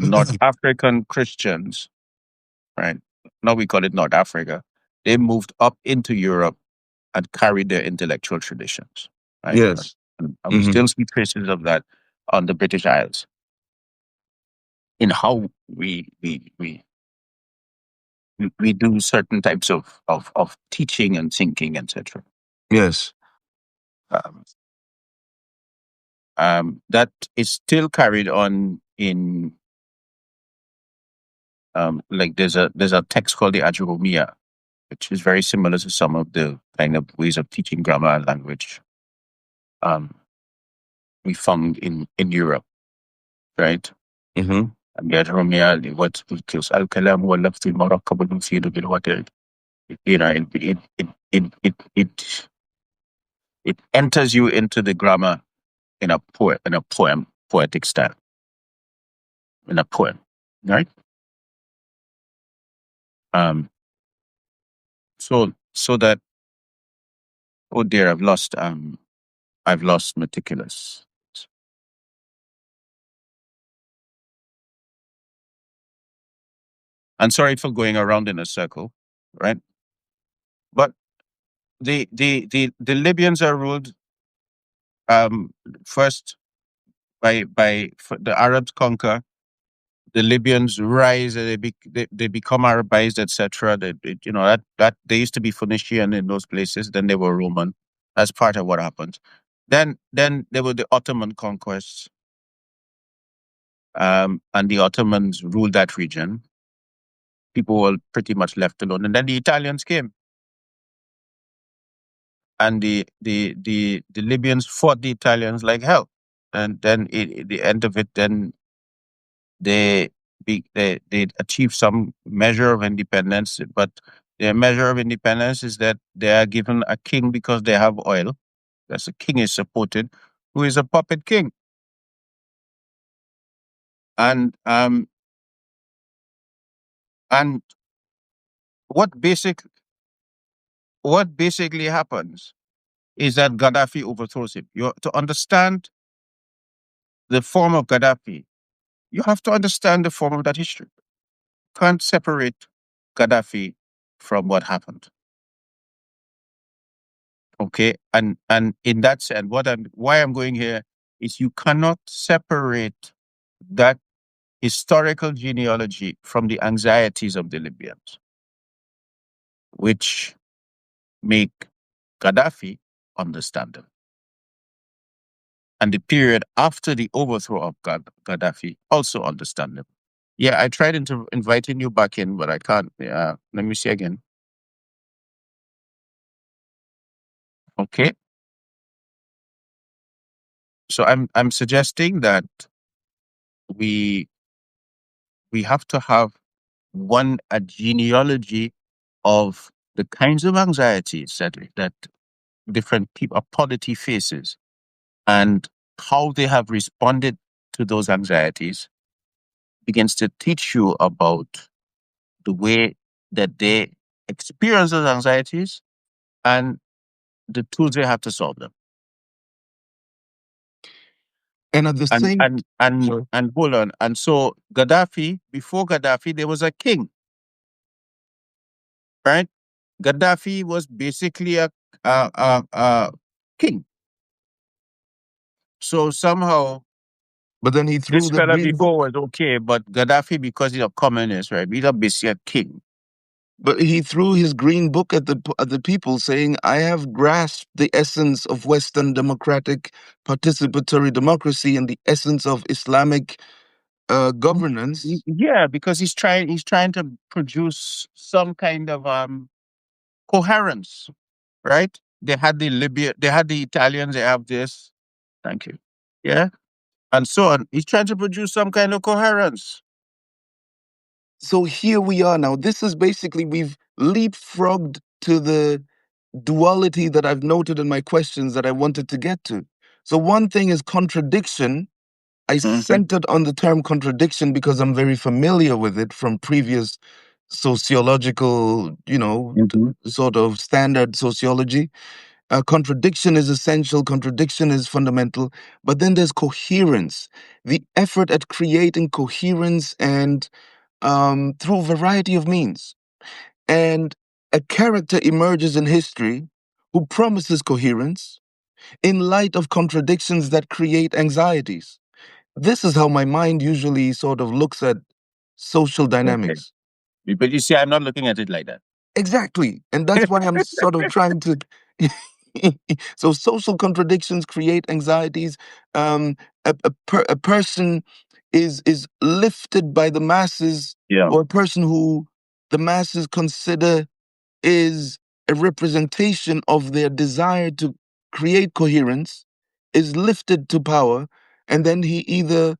North African Christians, right? Now we call it North Africa. They moved up into Europe and carried their intellectual traditions, right? Yes. And we Hmm. still see traces of that on the British Isles in how we do certain types of teaching and thinking, etc. Yes. Um, that is still carried on in like there's a text called the Ajurumia, which is very similar to some of the kind of ways of teaching grammar and language um, we found in Europe. right? Mm-hmm. بيرمي what الكلام هو اللفظ المركب المفيد بالوتر. You know, it enters you into the grammar in a poem, poetic style, in a poem, right? Um, so that, oh dear, I've lost meticulous. I'm sorry for going around in a circle, right? But the Libyans are ruled um first the Arabs conquer, the Libyans rise, they become Arabized, etc. That they used to be Phoenician in those places, then they were Roman. That's part of what happened. Then there were the Ottoman conquests, and the Ottomans ruled that region. People were pretty much left alone, and then the Italians came, and the Libyans fought the Italians like hell, and then the end of it, then they achieve some measure of independence, but their measure of independence is that they are given a king because they have oil. That's a king is supported, who is a puppet king. And and what basic what basically happens is that Gaddafi overthrows him. To understand the form of Gaddafi, you have to understand the form of that history. Can't separate Gaddafi from what happened. Okay, and in that sense, why I'm going here is you cannot separate that historical genealogy from the anxieties of the Libyans, which make Gaddafi understandable, and the period after the overthrow of Gaddafi also understandable. Yeah, I tried inviting you back in, but I can't. Let me see again. Okay, so I'm suggesting that we we have to have a genealogy of the kinds of anxieties that different people of poverty faces, and how they have responded to those anxieties begins to teach you about the way that they experience those anxieties and the tools they have to solve them. And at the same, sorry. And hold on. And so Gaddafi, before Gaddafi, there was a king, right? Gaddafi was basically a king. So somehow But then he threw this the fella green. before was okay, but Gaddafi, because he's a communist, right? He's a basically a king. But he threw his green book at the people, saying, "I have grasped the essence of Western democratic participatory democracy and the essence of Islamic governance." Yeah, because he's trying to produce some kind of coherence, right? They had the Italians, they have this. Thank you. Yeah. And so on. He's trying to produce some kind of coherence. So here we are now. This is basically, we've leapfrogged to the duality that I've noted in my questions that I wanted to get to. So one thing is contradiction. I centered on the term contradiction because I'm very familiar with it from previous sociological, sort of standard sociology. Contradiction is essential, contradiction is fundamental, but then there's coherence, the effort at creating coherence and through a variety of means. And a character emerges in history who promises coherence in light of contradictions that create anxieties. This is how my mind usually sort of looks at social Okay. dynamics. But you see, I'm not looking at it like that. Exactly. And that's why I'm sort of trying to. So, social contradictions create anxieties. A person is lifted by the masses, Yeah. or a person who the masses consider is a representation of their desire to create coherence, is lifted to power, and then he either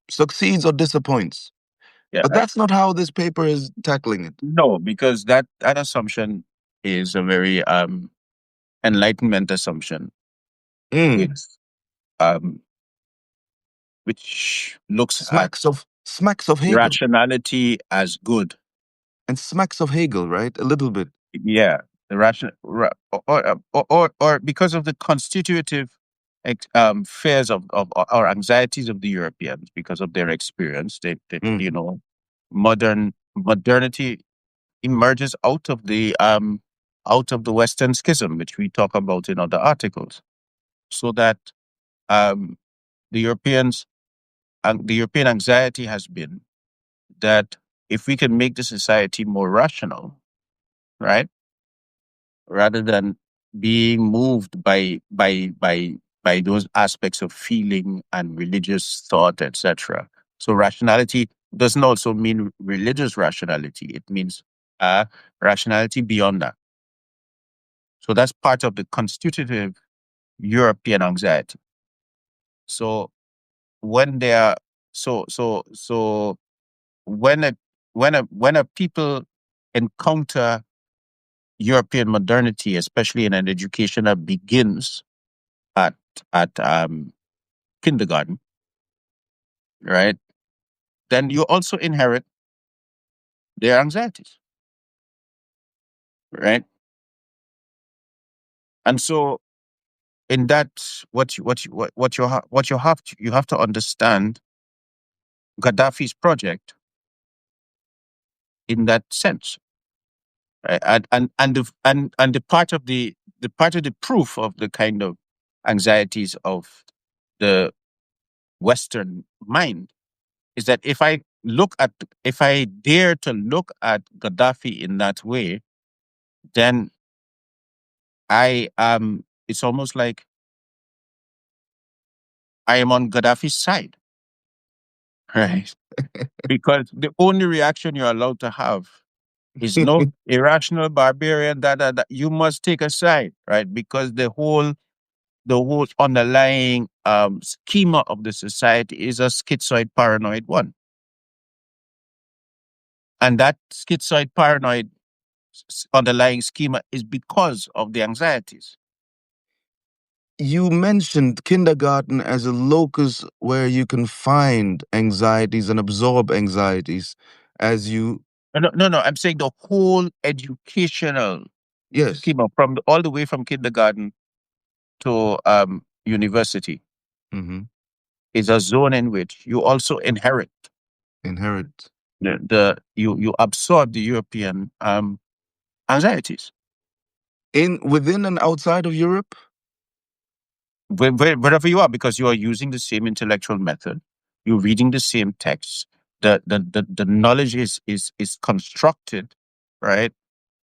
succeeds or disappoints. Yeah. But that's not how this paper is tackling it. No, because that assumption is a very enlightenment assumption, Mm. with um which looks at Smacks of Hegel. rationality as good. And smacks of Hegel, right? A little bit. Yeah, the or because of the constitutive fears of or anxieties of the Europeans because of their experience. They Mm. modernity emerges out of the Western schism, which we talk about in other articles. So that um, the Europeans the European anxiety has been that if we can make the society more rational, right, rather than being moved by those aspects of feeling and religious thought, etc. So rationality doesn't also mean religious rationality. It means rationality beyond that. So that's part of the constitutive European anxiety. So when they are so when a people encounter European modernity, especially in an education that begins at at kindergarten, right? Then you also inherit their anxieties, right? And so in that, what you have to understand Gaddafi's project in that sense, right? And the part of the part of the proof of the kind of anxieties of the Western mind is that if I dare to look at Gaddafi in that way, then it's almost like I am on Gaddafi's side, right? Because the only reaction you're allowed to have is no irrational barbarian that you must take a side, right? Because the whole underlying schema of the society is a schizoid paranoid one. And that schizoid paranoid underlying schema is because of the anxieties. You mentioned kindergarten as a locus where you can find anxieties and absorb anxieties as you. No. I'm saying the whole educational Yes. schema all the way from kindergarten to university Hmm. is a zone in which you also inherit Inherit. you absorb the European anxieties. Within and outside of Europe? Wherever you are, because you are using the same intellectual method, you're reading the same texts. The knowledge is constructed, right,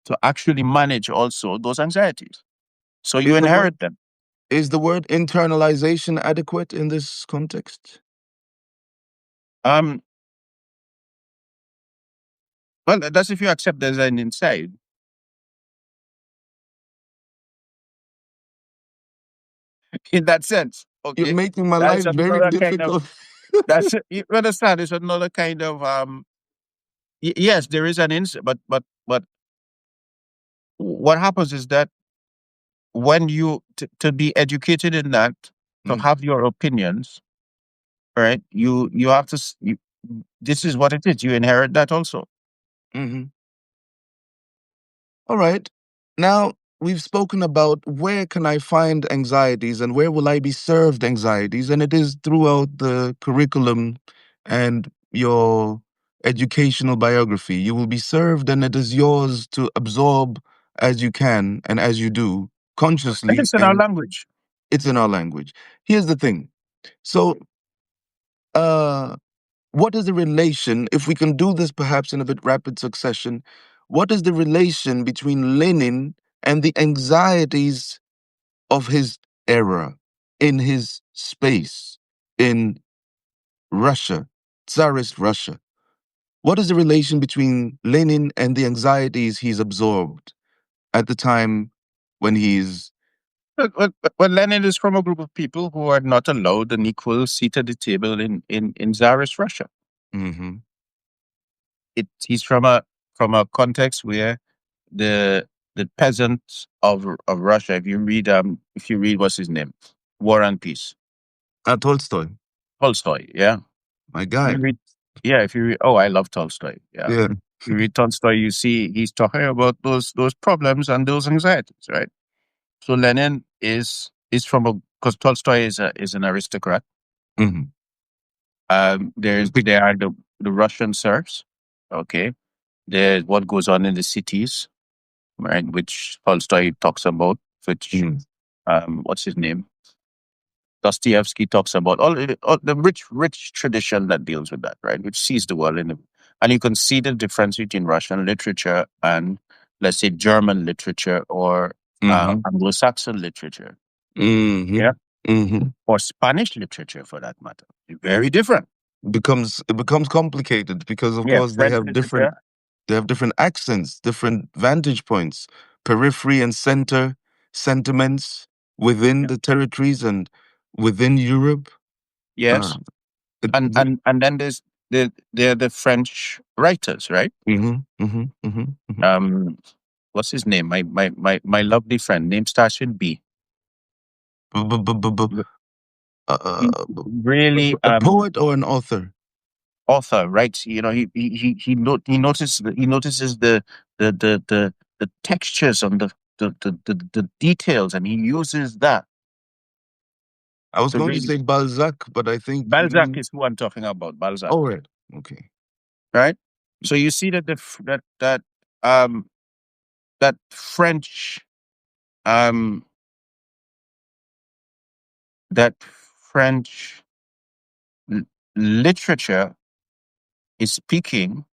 to actually manage also those anxieties. So you Is the word inherit them. is the word internalization adequate in this context? Um, well, that's if you accept there's an inside. In that sense. You're Okay, making my that is life very another kind of difficult. you understand. It's another kind of yes, there is an inside, but what happens is that when to be educated in that, to Mm. have your opinions, right? You have to. This is what it is. You inherit that also. Hmm. All right. Now we've spoken about where can I find anxieties and where will I be served anxieties, and it is throughout the curriculum and your educational biography. You will be served, and it is yours to absorb as you can and as you do And consciously, it's in our and language. it's in our language. Here's the thing. So, uh, what is the relation, if we can do this perhaps in a bit rapid succession, what is the relation between Lenin and the anxieties of his era in his space in Russia, Tsarist Russia? What is the relation between Lenin and the anxieties he's absorbed at the time when he's But Lenin is from a group of people who are not allowed an equal seat at the table in Tsarist Russia. Mm-hmm. He's from a context where the the peasants of Russia. If you read what's his name, War and Peace, Tolstoy, Tolstoy. Yeah, my if you guy. read, yeah, if you read, oh, I love Tolstoy. Yeah, Yeah. you read Tolstoy, you see he's talking about those problems and those anxieties, right? So Lenin is from a because Tolstoy is an aristocrat. Mm-hmm. There are the Russian serfs. Okay, there's what goes on in the cities, right? Which Tolstoy talks about. Which Mm. what's his name? Dostoevsky talks about all the rich tradition that deals with that, right? Which sees the world and you can see the difference between Russian literature and, let's say, German literature or Mm-hmm. Anglo-Saxon literature, Mm-hmm. yeah, Mm-hmm. or Spanish literature for that matter. Very different. It becomes complicated because of Yeah, course French literature. they have different accents, different vantage points, periphery and center sentiments within Yeah. the territories and within Europe. Uh, Yes, and then there are the French writers, right? mm-hmm, mm-hmm, mm-hmm, mm-hmm. Um, what's his name? My lovely friend, name starts with B. Bu- bu- bu- bu- bu- He bu- really a poet or an author? author, right? You know, he notices the textures on the details, and he uses that I was to going to really. say Balzac, but I think you Balzac mean. is who I'm talking about. Balzac, Oh, right. Okay. right? So you see that um that um French l- literature is speaking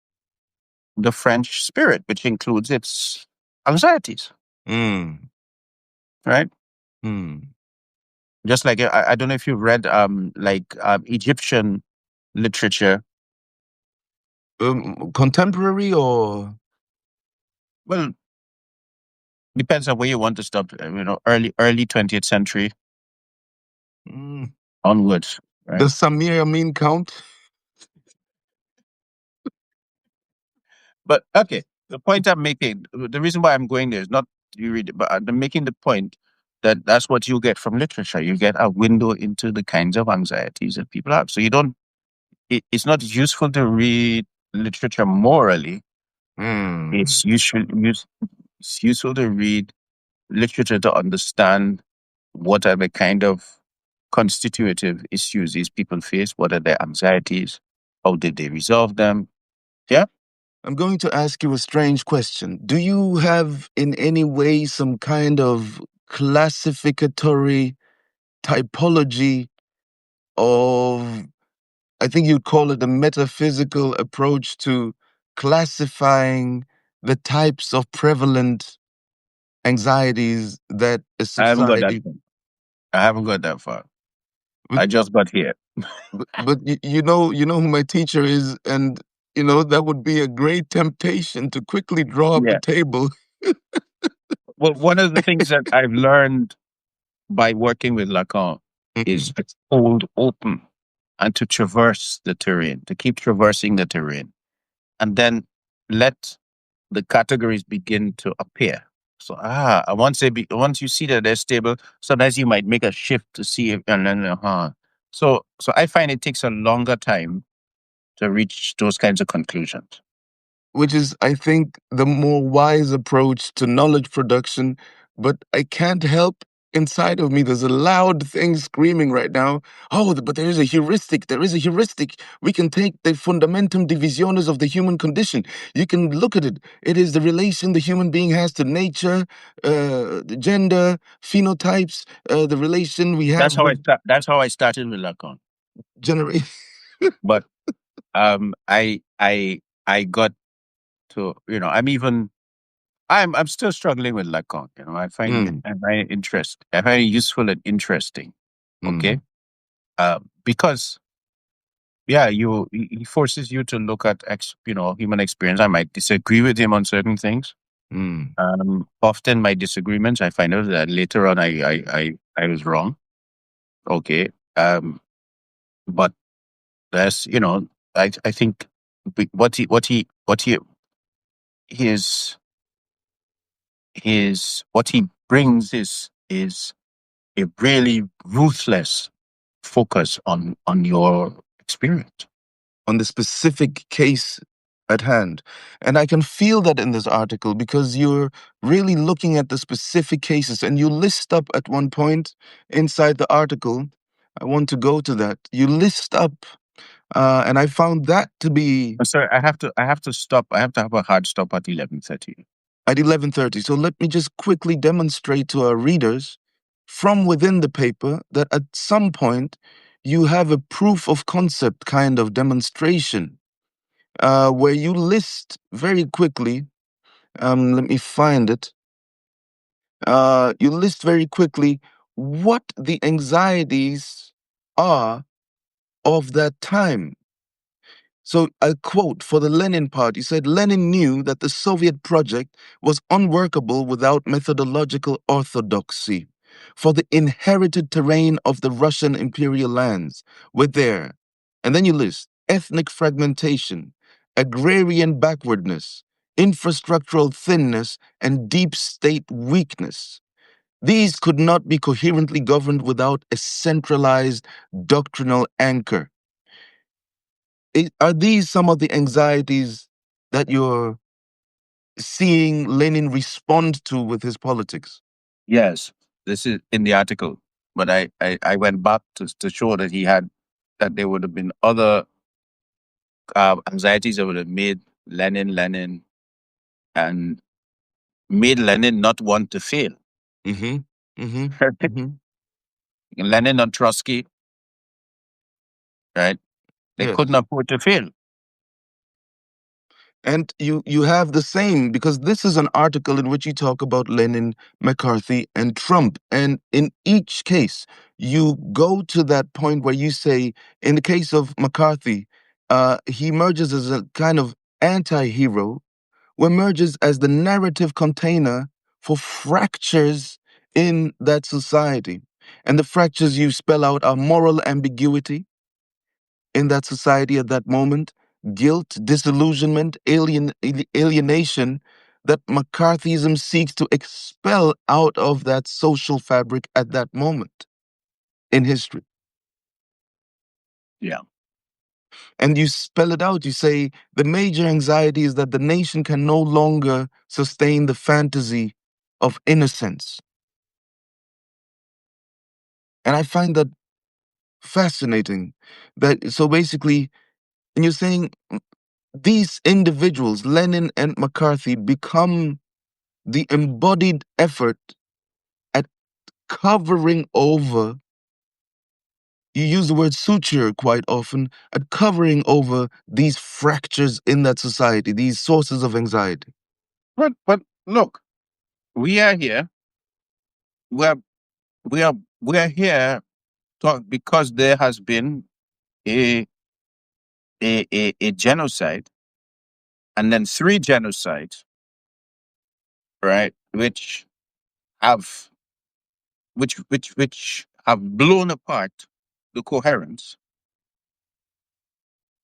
the French spirit, which includes its anxieties, Mm, right? mm. Just like I don't know if you've read Egyptian literature. Contemporary or Well, depends on where you want to stop. Early 20th century mm, onwards, right? does Samir Amin count? But okay, the point I'm making, the reason why I'm going there is not you read it, but I'm making the point that that's what you get from literature. You get a window into the kinds of anxieties that people have. So you don't. It's not useful to read literature morally. Mm. It's useful to read literature to understand what are the kind of constitutive issues these people face, what are their anxieties, how did they resolve them. Yeah. I'm going to ask you a strange question. Do you have in any way some kind of classificatory typology of, I think you'd call it a metaphysical approach to classifying the types of prevalent anxieties that a I haven't got that society. far. I haven't got that far. but, I just got here. but you know who my teacher is, and that would be a great temptation to quickly draw up a Yeah. table. Well, one of the things that I've learned by working with Lacan is Mm. to hold open and to traverse the terrain, to keep traversing the terrain, and then let the categories begin to appear. So, once you see that they're stable, sometimes you might make a shift to see if, and then, So I find it takes a longer time to reach those kinds of conclusions. Which is, I think, the more wise approach to knowledge production. But I can't help inside of me. There's a loud thing screaming right now. Oh, but there is a heuristic. There is a heuristic. We can take the fundamentum divisiones of the human condition. You can look at it. It is the relation the human being has to nature, the gender, phenotypes, the relation we have with That's how I started with Lacan. generation. But I got to I'm still struggling with Lacan. Mm, I find it useful and interesting. Okay, mm. because yeah, he forces you to look at human experience. I might disagree with him on certain things, Mm. Often my disagreements, I find out that later on I was wrong. Okay. But that's, I think his, what he brings is a really ruthless focus on your experience. On the specific case at hand. And I can feel that in this article because you're really looking at the specific cases and you list up at one point inside the article. I want to go to that. You list up, and I found that to be I'm sorry, I have to stop. I have to have a hard stop at 11:30. at 11:30. So let me just quickly demonstrate to our readers from within the paper that at some point you have a proof of concept kind of demonstration where you list very quickly. Let me find it. You list very quickly what the anxieties are of that time. So, a quote for the Lenin part, he said Lenin knew that the Soviet project was unworkable without methodological orthodoxy. For the inherited terrain of the Russian imperial lands were there. And then you list ethnic fragmentation, agrarian backwardness, infrastructural thinness, and deep state weakness. These could not be coherently governed without a centralized doctrinal anchor. Are these some of the anxieties that you're seeing Lenin respond to with his politics? Yes, this is in the article, but I went back to show that that there would have been other anxieties that would have made Lenin, and made Lenin not want to fail. Mm-hmm. Mm-hmm. Mm-hmm. Lenin and Trotsky, right? They Yes. couldn't afford to fail. And you have the same because this is an article in which you talk about Lenin, McCarthy, and Trump. And in each case, you go to that point where you say, in the case of McCarthy, he emerges as a kind of anti-hero who emerges as the narrative container for fractures in that society. And the fractures you spell out are moral ambiguity in that society at that moment, guilt, disillusionment, alienation that McCarthyism seeks to expel out of that social fabric at that moment in history. Yeah. And you spell it out. You say the major anxiety is that the nation can no longer sustain the fantasy of innocence. And I find that fascinating. That so basically, and you're saying these individuals, Lenin and McCarthy, become the embodied effort at covering over, you use the word suture quite often, at covering over these fractures in that society, these sources of anxiety. But look, we are here. We are we are we are here because there has been a a genocide, and then three genocides, right? Have which have blown apart the coherence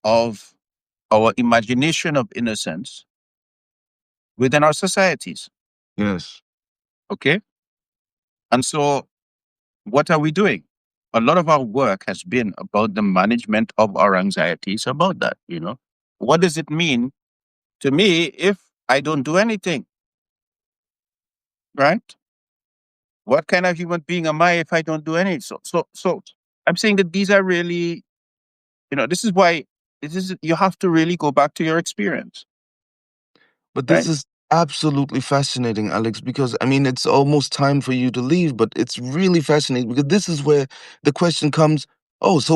of our imagination of innocence within our societies. Yes. Okay. And so what are we doing? A lot of our work has been about the management of our anxieties about that. What does it mean to me if I don't do anything, right? What kind of human being am I if I don't do anything? So I'm saying that these are really, this is why you have to really go back to your experience, But this right? is absolutely fascinating, Alex, because I mean, it's almost time for you to leave, but it's really fascinating because this is where the question comes, oh, so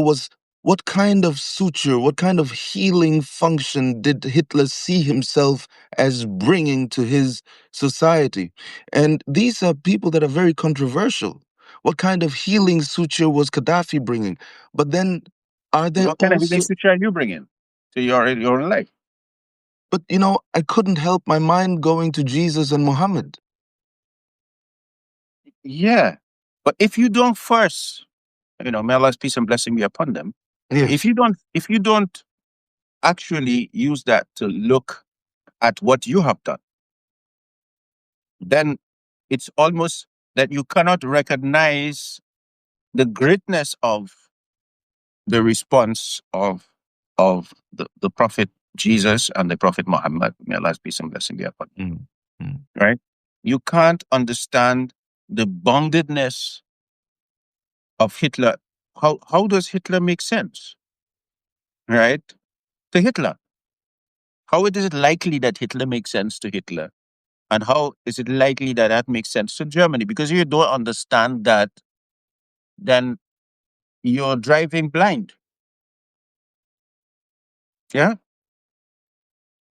what kind of suture, what kind of healing function did Hitler see himself as bringing to his society? And these are people that are very controversial. What kind of healing suture was Gaddafi bringing? But then are there What kind of also relationship are you bringing to your own life? but I couldn't help my mind going to Jesus and Muhammad. Yeah. But if you don't first, may Allah's peace and blessing be upon them. Yes. If you don't actually use that to look at what you have done, then it's almost that you cannot recognize the greatness of the response of the Prophet Jesus and the Prophet Muhammad. May Allah's peace and blessing be upon him. Right? You can't understand the boundedness of Hitler. How does Hitler make sense? Right? To Hitler. How is it likely that Hitler makes sense to Hitler? And how is it likely that that makes sense to Germany? Because you don't understand that, then you're driving blind. Yeah?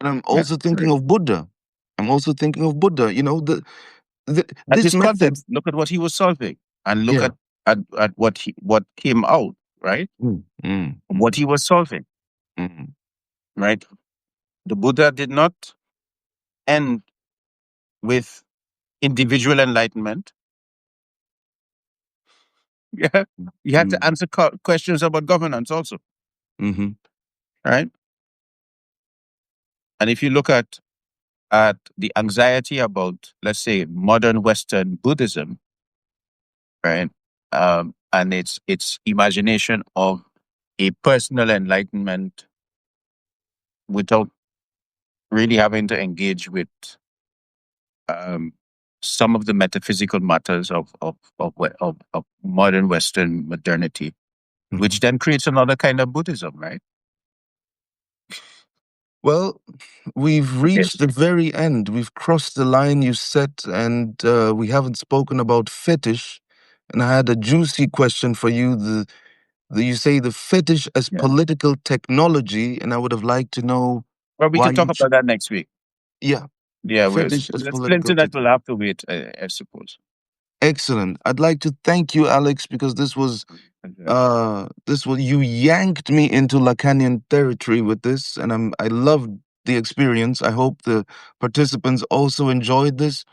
And I'm Yeah. also thinking of Buddha. I'm also thinking of Buddha. At This his method. context, look at what he was solving and look Yeah. at what came out, right? What he was solving, Mm. right? The Buddha did not end with individual enlightenment. Yeah. You had to answer questions about governance also, right? And if you look at the anxiety about, let's say, modern Western Buddhism, right? And its imagination of a personal enlightenment without really having to engage with um, some of the metaphysical matters of modern Western modernity, which then creates another kind of Buddhism, right? Well, we've Okay. reached the very end. We've crossed the line you set, and we haven't spoken about fetish. And I had a juicy question for you. You say the fetish as Yeah. political technology, and I would have liked to know Well, we why can you. talk about that next week. Yeah, Yeah, fetish as the political splinter that will technology. have to wait, I suppose. Excellent. I'd like to thank you, Alex, because you yanked me into Lacanian territory with this, and I loved the experience. I hope the participants also enjoyed this.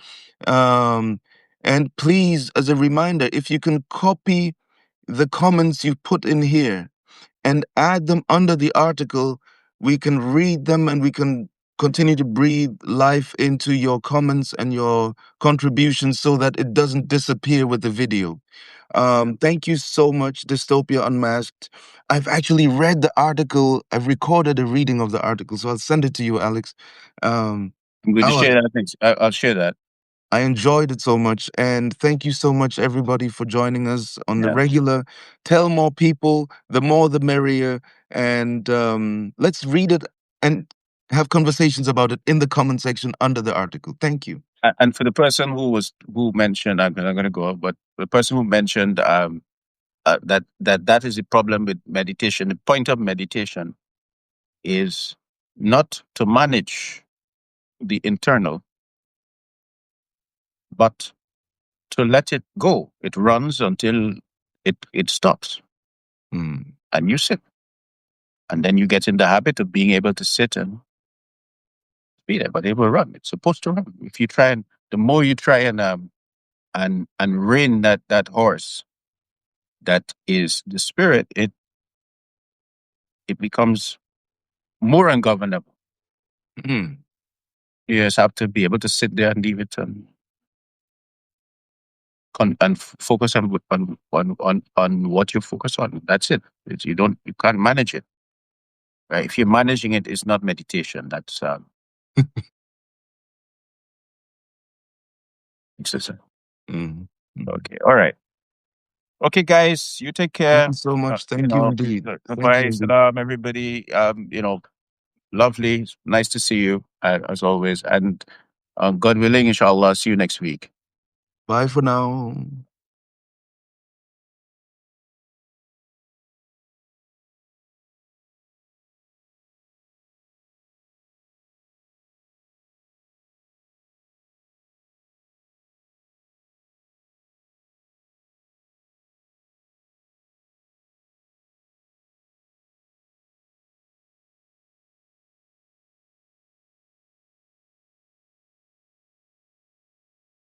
Um, and please, as a reminder, if you can copy the comments you put in here and add them under the article, we can read them and we can continue to breathe life into your comments and your contributions so that it doesn't disappear with the video. Thank you so much, Dystopia Unmasked. I've actually read the article. I've recorded a reading of the article, so I'll send it to you, Alex. I'm going to Oh, share that next. I'll share that. I enjoyed it so much. And thank you so much, everybody, for joining us on the Yeah. regular. Tell more people, the more the merrier. And let's read it and have conversations about it in the comment section under the article. Thank you. And for the person who mentioned, I'm going to go, but the person who mentioned that is the problem with meditation. The point of meditation is not to manage the internal, but to let it go. It runs until it stops, Mm. and you sit, and then you get in the habit of being able to sit and be there. But it will run. It's supposed to run. If you try and the more you try and rein that horse that is the spirit, it becomes more ungovernable. Mm. You just have to be able to sit there and leave it and focus on what you focus on. That's it. You can't manage it. Right? If you're managing it, it's not meditation. That's it's just, Mm. Mm. okay. All right. Okay, guys. You take Thank care. you so much. Thank you indeed. Thank you Goodbye. indeed. Salam, everybody. Lovely. Nice to see you as always. And God willing, inshallah, see you next week. Bye for now.